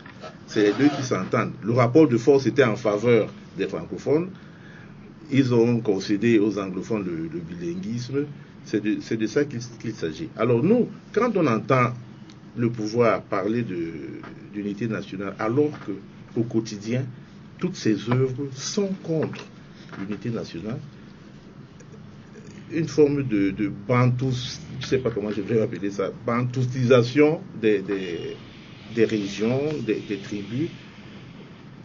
C'est les deux qui s'entendent. Le rapport de force était en faveur des francophones. Ils ont concédé aux anglophones le bilinguisme. C'est de ça qu'il s'agit. Alors nous, quand on entend le pouvoir parler d'unité nationale, alors qu'au quotidien, toutes ces œuvres sont contre l'unité nationale, une forme de bantous, je ne sais pas comment je vais appeler ça, bantousisation des des régions, des tribus,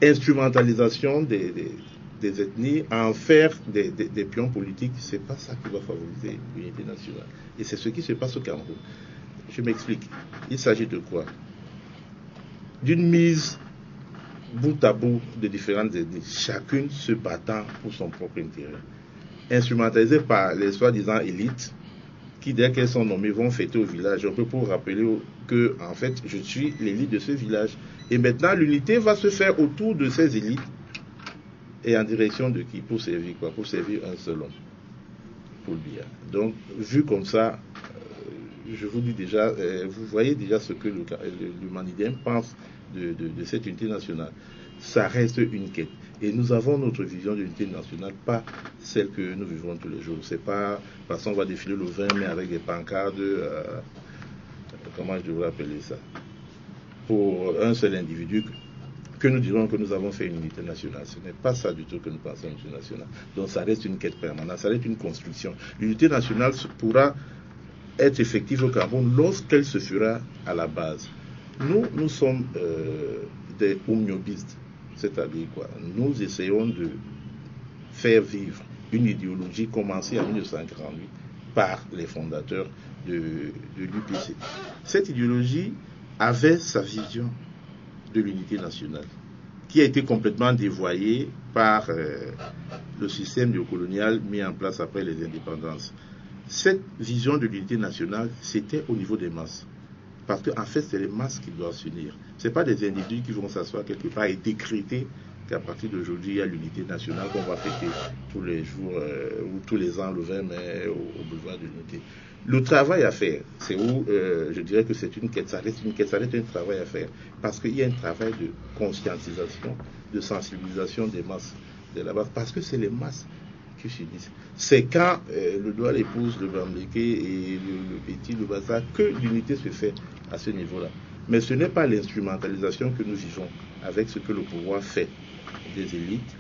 instrumentalisation des ethnies, à en faire des pions politiques, c'est pas ça qui va favoriser l'unité nationale. Et c'est ce qui se passe au Cameroun. Je m'explique. Il s'agit de quoi? D'une mise bout à bout de différentes ethnies, chacune se battant pour son propre intérêt, instrumentalisée par les soi-disant élites, qui dès qu'elles sont nommées vont fêter au village. On peut pour rappeler que en fait je suis l'élite de ce village. Et maintenant l'unité va se faire autour de ces élites. Et en direction de qui? Pour servir quoi? Pour servir un seul homme. Pour le bien. Donc vu comme ça, je vous dis déjà, vous voyez déjà ce que le Manidem pense de cette unité nationale. Ça reste une quête. Et nous avons notre vision de l'unité nationale, pas celle que nous vivons tous les jours. C'est pas parce qu'on va défiler le 20 mai avec des pancartes, comment je devrais appeler ça, pour un seul individu, que nous dirons que nous avons fait une unité nationale. Ce n'est pas ça du tout que nous pensons à une unité nationale. Donc ça reste une quête permanente, ça reste une construction. L'unité nationale pourra être effective au Cameroun lorsqu'elle se fera à la base. Nous sommes des omniobistes. C'est-à-dire quoi? Nous essayons de faire vivre une idéologie commencée en 1948 par les fondateurs de l'UPC. Cette idéologie avait sa vision de l'unité nationale, qui a été complètement dévoyée par le système néocolonial mis en place après les indépendances. Cette vision de l'unité nationale, c'était au niveau des masses. Parce qu'en fait, c'est les masses qui doivent s'unir. Ce n'est pas des individus qui vont s'asseoir quelque part et décréter qu'à partir d'aujourd'hui, il y a l'unité nationale qu'on va fêter tous les jours ou tous les ans, le 20 mai, au boulevard de l'unité. Le travail à faire, c'est où je dirais que c'est une quête, ça reste une quête, ça reste un travail à faire. Parce qu'il y a un travail de conscientisation, de sensibilisation des masses de la base. Parce que c'est les masses qui s'unissent. C'est quand le doigt l'épouse, le bamléké et le petit, le bazar, que l'unité se fait à ce niveau-là. Mais ce n'est pas l'instrumentalisation que nous vivons avec ce que le pouvoir fait des élites,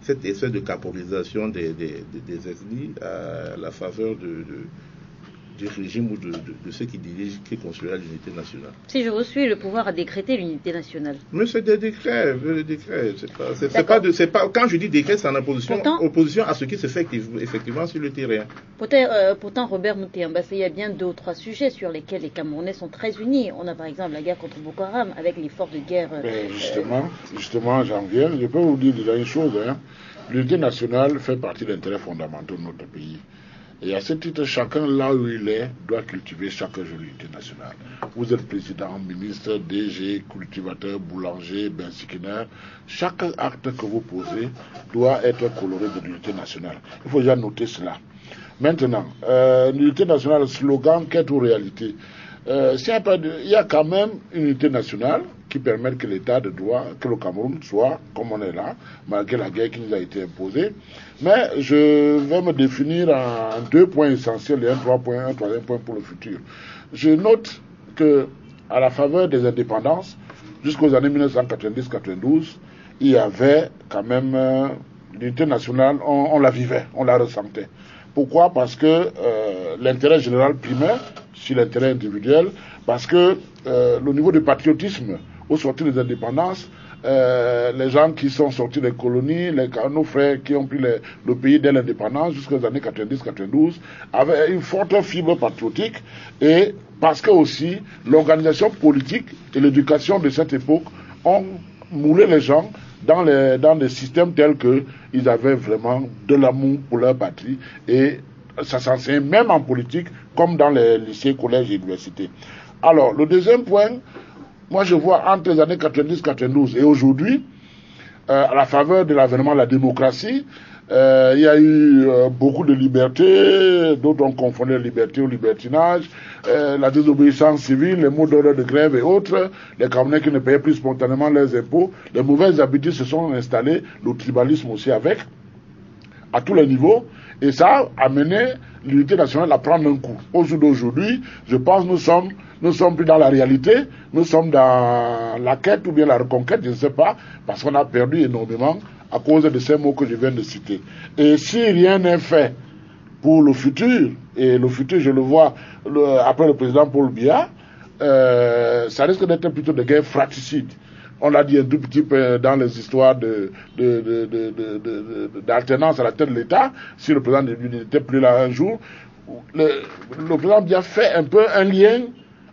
cette espèce de caporisation des ethnies à la faveur du régime ou de ceux qui dirigent, qui construisent l'unité nationale. Si je vous suis, le pouvoir a décrété l'unité nationale. Mais c'est des décrets, c'est pas, quand je dis décret, c'est en opposition à ce qui se fait effectivement sur le terrain. Pourtant, Robert Moutéamba, il y a bien 2 ou 3 sujets sur lesquels les Camerounais sont très unis. On a par exemple la guerre contre Boko Haram, avec l'effort de guerre. Justement, j'en viens. Je peux vous dire déjà une chose. L'unité nationale fait partie des intérêts fondamentaux de notre pays. Et à ce titre, chacun là où il est doit cultiver chaque jour l'unité nationale. Vous êtes président, ministre, DG, cultivateur, boulanger, bensikiner. Chaque acte que vous posez doit être coloré de l'unité nationale. Il faut déjà noter cela. Maintenant, l'unité nationale, le slogan, qu'est en réalité? Il y a quand même une unité nationale qui permet que l'État de droit, que le Cameroun soit comme on est là, malgré la guerre qui nous a été imposée. Mais je vais me définir en 2 points essentiels et un troisième point pour le futur. Je note que, à la faveur des indépendances, jusqu'aux années 1990-92, il y avait quand même l'unité nationale, on la vivait, on la ressentait. Pourquoi? Parce que l'intérêt général primait sur l'intérêt individuel, parce que le niveau de patriotisme au sortir des indépendances, les gens qui sont sortis des colonies, nos frères qui ont pris le pays dès l'indépendance jusqu'aux années 90-92, avaient une forte fibre patriotique, et parce que aussi l'organisation politique et l'éducation de cette époque ont moulé les gens dans des systèmes tels qu'ils avaient vraiment de l'amour pour leur patrie, et ça s'enseigne même en politique comme dans les lycées, collèges et universités. Alors, le deuxième point, moi je vois entre les années 90-92 et aujourd'hui, à la faveur de l'avènement de la démocratie, il y a eu beaucoup de libertés, d'autres ont confondu la liberté au libertinage, la désobéissance civile, les mots d'ordre de grève et autres, les Camerounais qui ne payaient plus spontanément leurs impôts, les mauvaises habitudes se sont installées, le tribalisme aussi avec, à tous les niveaux, et ça a amené l'unité nationale à prendre un coup. Au jour d'aujourd'hui, je pense que nous sommes plus dans la réalité, nous sommes dans la quête ou bien la reconquête, je ne sais pas, parce qu'on a perdu énormément à cause de ces mots que je viens de citer. Et si rien n'est fait pour le futur, et le futur je le vois après le président Paul Biya, ça risque d'être plutôt des guerres fratricides. On l'a dit un tout petit peu dans les histoires d'alternance à la tête de l'État. Si le président n'était plus là un jour, le président Biya fait un peu un lien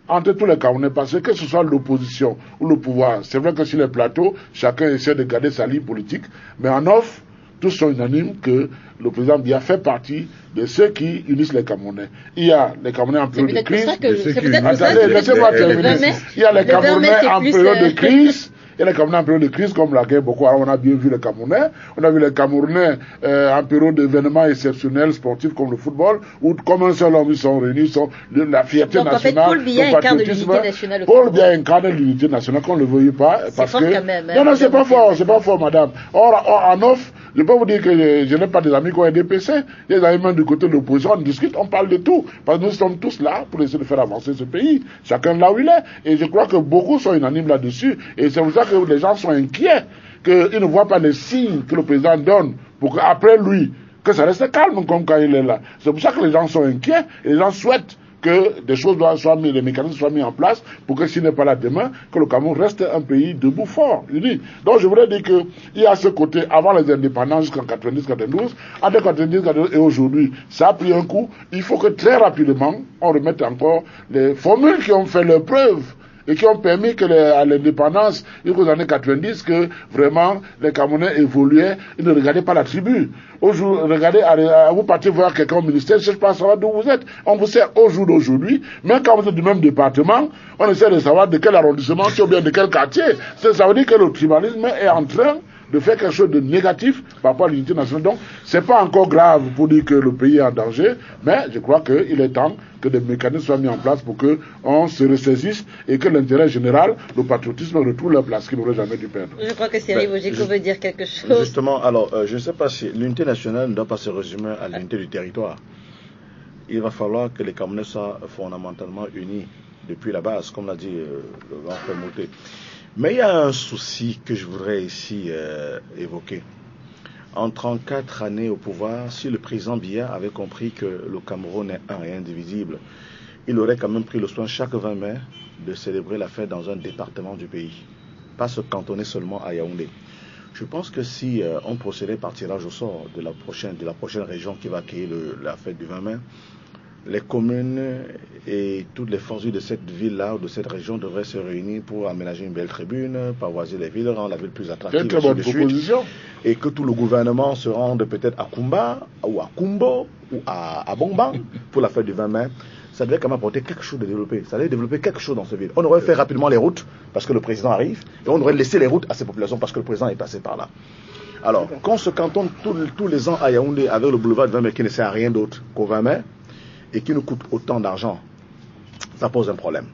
entre tous les Camerounais, parce que ce soit l'opposition ou le pouvoir. C'est vrai que sur les plateaux, chacun essaie de garder sa ligne politique, mais en off, tous sont unanimes que le président Biya fait partie de ceux qui unissent les Camerounais. Il y a les Camerounais en période de crise. Attendez, laissez-moi terminer. Il y a les Camerounais en période de crise. Il y a les Camerounais en période de crise, comme la guerre Boko Haram, on a bien vu les Camerounais. On a vu les Camerounais en période d'événements exceptionnels, sportifs comme le football, où comme un seul homme, ils sont réunis, la fierté nationale. En fait, Paul Biya incarne l'unité nationale. Paul Biya incarne l'unité nationale, qu'on ne le veuille pas. C'est fort quand même. Non, c'est pas fort, madame. Or, en off, je peux vous dire que je n'ai pas des amis qui ont un DPC. Il y a des amis même du côté de l'opposition, on discute, on parle de tout. Parce que nous sommes tous là pour essayer de faire avancer ce pays. Chacun là où il est. Et je crois que beaucoup sont unanimes là-dessus. Et c'est pour ça que les gens sont inquiets, qu'ils ne voient pas les signes que le président donne pour qu'après lui, que ça reste calme comme quand il est là. C'est pour ça que les gens sont inquiets et les gens souhaitent que des choses soient mises, les mécanismes soient mis en place pour que s'il n'est pas là demain, que le Cameroun reste un pays debout fort, uni. Donc je voudrais dire qu'il y a ce côté, avant les indépendances jusqu'en 90-92, entre 90-92 et aujourd'hui, ça a pris un coup. Il faut que très rapidement, on remette encore les formules qui ont fait leur preuve et qui ont permis que à l'indépendance, jusqu'aux années 90, que vraiment les Camerounais évoluaient, ils ne regardaient pas la tribu. Aujourd'hui, regardez, vous partez voir quelqu'un au ministère, je ne cherche pas à savoir d'où vous êtes. On vous sert au jour d'aujourd'hui, même quand vous êtes du même département, on essaie de savoir de quel arrondissement, ou bien de quel quartier. Ça veut dire que le tribalisme est en train de faire quelque chose de négatif par rapport à l'unité nationale. Donc, c'est pas encore grave pour dire que le pays est en danger, mais je crois qu'il est temps que des mécanismes soient mis en place pour qu'on se ressaisisse et que l'intérêt général, le patriotisme retrouve leur place qu'il n'aurait jamais dû perdre. Je crois que Cyril Bojiko veut dire quelque chose. Justement, alors, je ne sais pas si l'unité nationale ne doit pas se résumer à l'unité du territoire. Il va falloir que les Camerounais soient fondamentalement unis depuis la base, comme l'a dit le grand frère Mouté. Mais il y a un souci que je voudrais ici évoquer. En 34 années au pouvoir, si le président Biya avait compris que le Cameroun est un et indivisible, il aurait quand même pris le soin chaque 20 mai de célébrer la fête dans un département du pays, pas se cantonner seulement à Yaoundé. Je pense que si on procédait par tirage au sort de la prochaine région qui va accueillir la fête du 20 mai, les communes et toutes les forces de cette ville-là ou de cette région devraient se réunir pour aménager une belle tribune, pavoiser les villes, rendre la ville plus attractive. C'est une très bonne proposition. Et que tout le gouvernement se rende peut-être à Kumba, ou à Kumbo, ou à Bongban pour la fête du 20 mai. Ça devait quand même apporter quelque chose de développé. Ça devait développer quelque chose dans cette ville. On aurait fait rapidement les routes parce que le président arrive, et on aurait laissé les routes à ces populations parce que le président est passé par là. Alors, quand on se cantonne tous les ans à Yaoundé avec le boulevard du 20 mai qui ne sert à rien d'autre qu'au 20 mai, et qui nous coûte autant d'argent, ça pose un problème.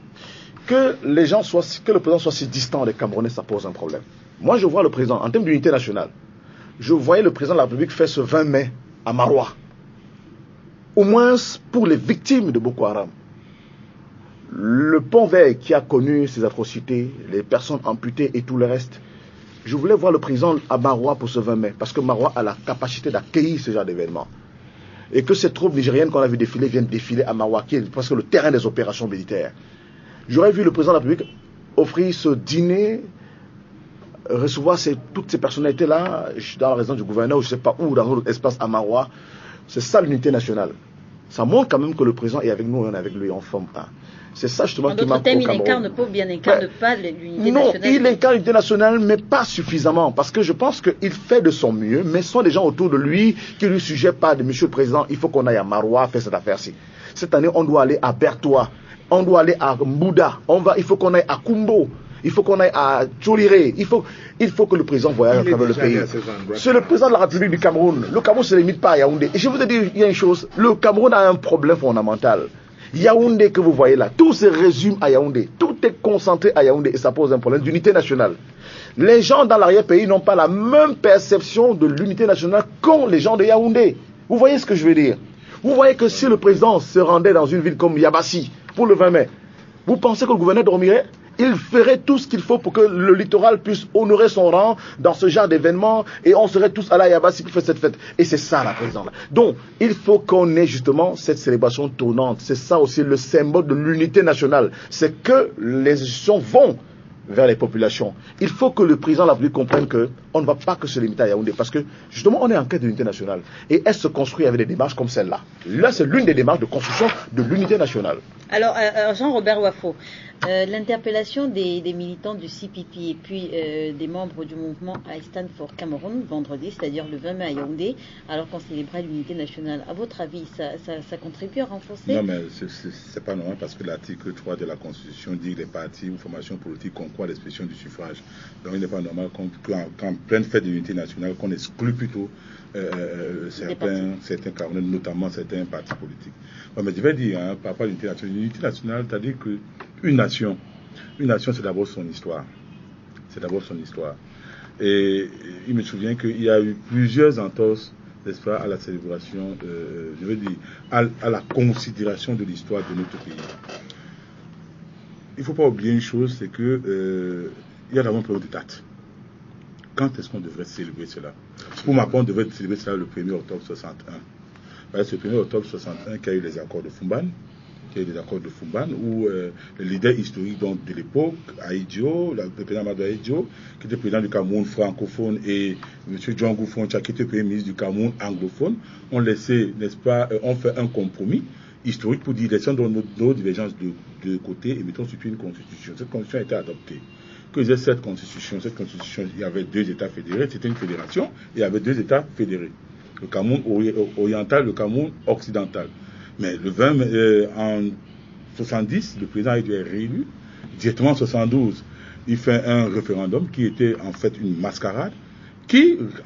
Que le président soit si distant des Camerounais, ça pose un problème. Moi, je vois le président, en termes d'unité nationale, je voyais le président de la République faire ce 20 mai à Maroua. Au moins pour les victimes de Boko Haram. Le pont vert qui a connu ces atrocités, les personnes amputées et tout le reste, je voulais voir le président à Maroua pour ce 20 mai, parce que Maroua a la capacité d'accueillir ce genre d'événements. Et que ces troupes nigériennes qu'on a vu défiler viennent défiler à Maroua, qui est presque le terrain des opérations militaires. J'aurais vu le président de la République offrir ce dîner, recevoir toutes ces personnalités-là dans la résidence du gouverneur, ou je ne sais pas où, dans notre espace à Maroua. C'est ça l'unité nationale. Ça montre quand même que le président est avec nous et on est avec lui, on forme un. C'est ça justement qui manque au Cameroun. Il n'incarne pas l'unité nationale. Il incarne l'unité nationale, mais pas suffisamment. Parce que je pense qu'il fait de son mieux, mais ce sont des gens autour de lui qui lui suggèrent pas de Monsieur le Président, il faut qu'on aille à Maroua faire cette affaire-ci. Cette année, on doit aller à Bertoua, on doit aller à Mbouda, il faut qu'on aille à Kumbo, il faut qu'on aille à Tchouliré, il faut que le président voyage à travers le pays. C'est le président de la République du Cameroun. Le Cameroun ne se limite pas à Yaoundé. Et je vous ai dit, il y a une chose, le Cameroun a un problème fondamental. Yaoundé que vous voyez là, tout se résume à Yaoundé. Tout est concentré à Yaoundé et ça pose un problème d'unité nationale. Les gens dans l'arrière-pays n'ont pas la même perception de l'unité nationale qu'ont les gens de Yaoundé. Vous voyez ce que je veux dire? Vous voyez que si le président se rendait dans une ville comme Yabassi pour le 20 mai, vous pensez que le gouverneur dormirait? il ferait tout ce qu'il faut pour que le littoral puisse honorer son rang dans ce genre d'événement et on serait tous à la Yabassi pour faire cette fête. Et c'est ça la présidente. Donc, il faut qu'on ait justement cette célébration tournante. C'est ça aussi le symbole de l'unité nationale. C'est que les institutions vont vers les populations. Il faut que le président de la République comprenne qu'on ne va pas que se limiter à Yaoundé parce que justement on est en quête de l'unité nationale et elle se construit avec des démarches comme celle-là. Là, c'est l'une des démarches de construction de l'unité nationale. Alors, Jean-Robert Wafo, l'interpellation des militants du CPP et puis des membres du mouvement I Stand for Cameroun vendredi, c'est-à-dire le 20 mai à Yaoundé, alors qu'on célébrait l'unité nationale, à votre avis, ça contribue à renforcer? Non, mais c'est pas normal parce que l'article 3 de la Constitution dit que les partis ou formations politiques concourent à l'expression du suffrage. Donc il n'est pas normal qu'en pleine fête de l'unité nationale, qu'on exclue plutôt certains Camerounais, notamment certains partis politiques. Bon, mais je vais dire, par rapport à l'unité nationale, l'unité nationale, c'est-à-dire qu'une nation, c'est d'abord son histoire. C'est d'abord son histoire. Et il me souvient qu'il y a eu plusieurs entorses, n'est-ce pas, à la célébration, je veux dire, à la considération de l'histoire de notre pays. Il ne faut pas oublier une chose, c'est que il y a d'abord un problème de date. Quand est-ce qu'on devrait célébrer cela? Pour ma part, on devrait célébrer cela le 1er octobre 61. C'est le 1er octobre 61 qu'il y a eu les accords de Fumban, où le leader historique donc, de l'époque, Aïdjo, le président Amadou Aïdjo, qui était président du Cameroun francophone, et M. John Goufoncha, qui était premier ministre du Cameroun anglophone, ont laissé, n'est-ce pas, ont fait un compromis historique pour dire laissons nos divergences de côté et mettons sur une constitution. Cette constitution a été adoptée. Que disait cette constitution? Cette constitution, il y avait 2 États fédérés, c'était une fédération, et il y avait 2 États fédérés. Le Cameroun oriental, le Cameroun occidental. Mais le 20 en 70, le président a été réélu. Directement en 72, il fait un référendum qui était en fait une mascarade,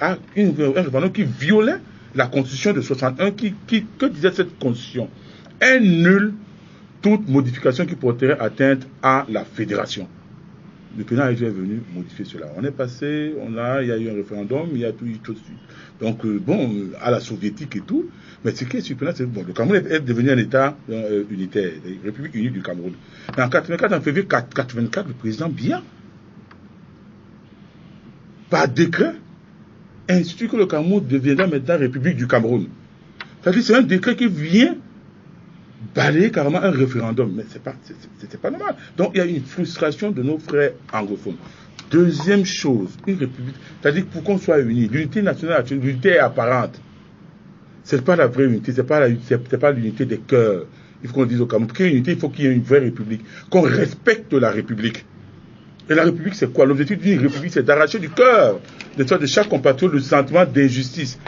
un référendum qui violait la constitution de 61. Que disait cette constitution? Nulle toute modification qui porterait atteinte à la fédération. Le président est venu modifier cela. On est passé, il y a eu un référendum, il y a tout de suite. Donc, à la soviétique et tout, mais ce qui est surprenant, c'est que le Cameroun est devenu un État unitaire, la République unie du Cameroun. Mais en 84, en février 84, le président Biya, par décret, institue que le Cameroun deviendra maintenant République du Cameroun. C'est-à-dire c'est un décret qui vient balayer carrément un référendum, mais c'est pas normal. Donc il y a une frustration de nos frères anglophones. Deuxième chose, une république, c'est-à-dire pour qu'on soit unis, l'unité nationale, l'unité est apparente. C'est pas la vraie unité, c'est pas l'unité des cœurs. Il faut qu'on dise au Cameroun, pour qu'il y ait une unité, il faut qu'il y ait une vraie république, qu'on respecte la république. Et la république, c'est quoi? L'objectif d'une république, c'est d'arracher du cœur de chaque compatriote le sentiment d'injustice.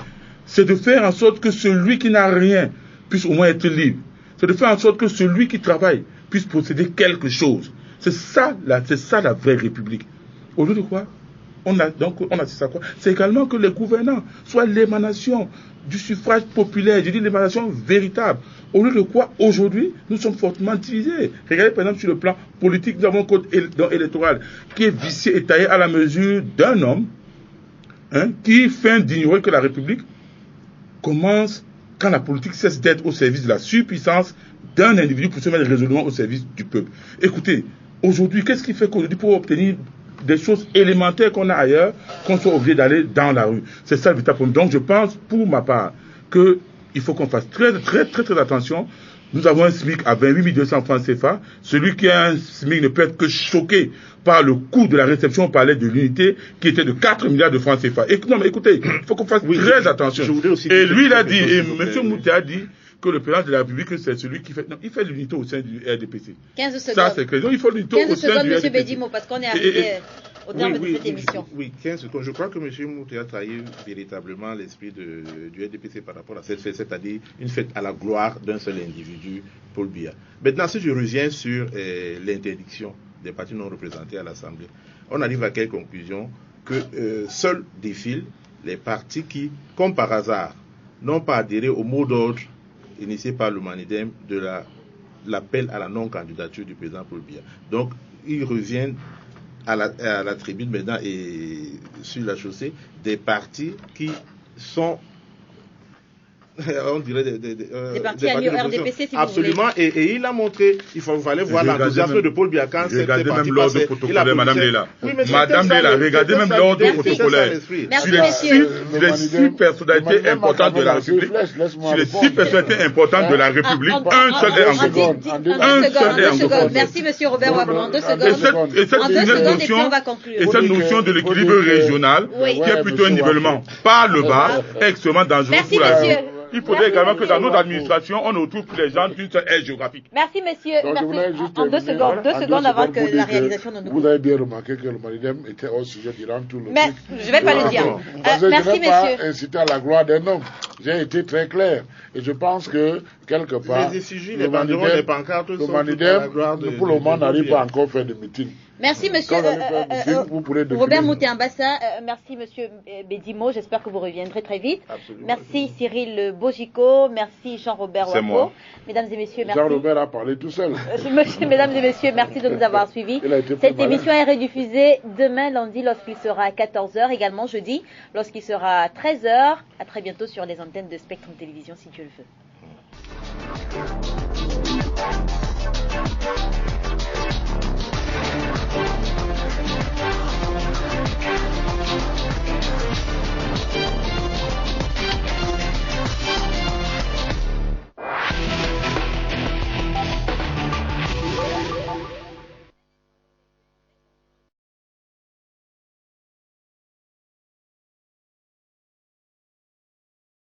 C'est de faire en sorte que celui qui n'a rien puisse au moins être libre. C'est de faire en sorte que celui qui travaille puisse posséder quelque chose. C'est ça la vraie république. Au lieu de quoi, on a ça quoi? C'est également que les gouvernants soient l'émanation du suffrage populaire, je dis l'émanation véritable. Au lieu de quoi, aujourd'hui, nous sommes fortement divisés. Regardez par exemple sur le plan politique, nous avons un code électoral qui est vicié et taillé à la mesure d'un homme qui feint d'ignorer que la République commence quand la politique cesse d'être au service de la surpuissance d'un individu pour se mettre résolument au service du peuple. Écoutez, aujourd'hui, qu'est-ce qui fait qu'aujourd'hui, pour obtenir des choses élémentaires qu'on a ailleurs, qu'on soit obligé d'aller dans la rue? C'est ça le véritable problème. Donc je pense, pour ma part, qu'il faut qu'on fasse très attention. Nous avons un SMIC à 28 200 francs CFA. Celui qui a un SMIC ne peut être que choqué par le coût de la réception au palais de l'unité qui était de 4 milliards de francs CFA. Non mais écoutez, il faut qu'on fasse très attention. Et lui il a dit, et M. Mouté a dit, que le président de la République, c'est celui qui fait... Non, il fait l'unité au sein du RDPC. 15 secondes. Ça, c'est clair. Il faut l'unité au sein du RDPC. 15 secondes, M. Bédimo, parce qu'on est arrivé au terme de cette émission. Oui, 15 secondes. Je crois que M. Mouté a trahi véritablement l'esprit du RDPC par rapport à cette fête, c'est-à-dire une fête à la gloire d'un seul individu, Paul Biya. Maintenant, si je reviens sur l'interdiction des partis non représentés à l'Assemblée, on arrive à quelle conclusion? Que seuls défilent les partis qui, comme par hasard, n'ont pas adhéré au mot d'ordre initié par le Manidem de l'appel à la non-candidature du président Paul Biya. Donc, ils reviennent à la tribune maintenant et sur la chaussée des partis qui sont on dirait des partis alliés au RDPC, si absolument, vous voulez. Et il a montré, il fallait voir l'enthousiasme de Paul Biakan. Regardez même l'ordre protocolaire, Madame Léla. Madame Léla, regardez même l'ordre protocolaire. Merci, messieurs. Sur les 6 personnalités importantes de la République, sur les 6 personnalités importantes de la République, un seul est anglophone. Un seul est anglophone. Merci, monsieur Robert Wabou. En 2 secondes. Et puis on va conclure. Et cette notion de l'équilibre régional, qui est plutôt un nivellement par le bas, est extrêmement dangereux pour la monsieur. Il faudrait également que dans nos administrations, on retrouve les gens d'une seule aire géographique. Merci, monsieur. En 2 secondes avant que la réalisation ne nous... Vous avez bien remarqué que le Malidem était au sujet durant tout le... Mais je ne vais pas le dire. Parce que merci, je n'ai monsieur. pas incité à la gloire d'un homme. J'ai été très clair. Et je pense que, quelque part... Les effigies, les banderoles, les pancartes... Le Malidem, pour le moment, n'arrive pas encore à faire de meeting. Merci, monsieur Robert Mouté-Ambassa. Merci, monsieur Bédimo. J'espère que vous reviendrez très vite. Absolument. Merci, Cyril Bogico. Merci, Jean-Robert Wako. Mesdames et messieurs, merci. Jean-Robert a parlé tout seul. Mesdames et messieurs, merci de nous avoir suivis. Cette émission est rediffusée demain, lundi, lorsqu'il sera à 14h. Également jeudi, lorsqu'il sera à 13h. À très bientôt sur les antennes de Spectrum Télévision, si Dieu le veut.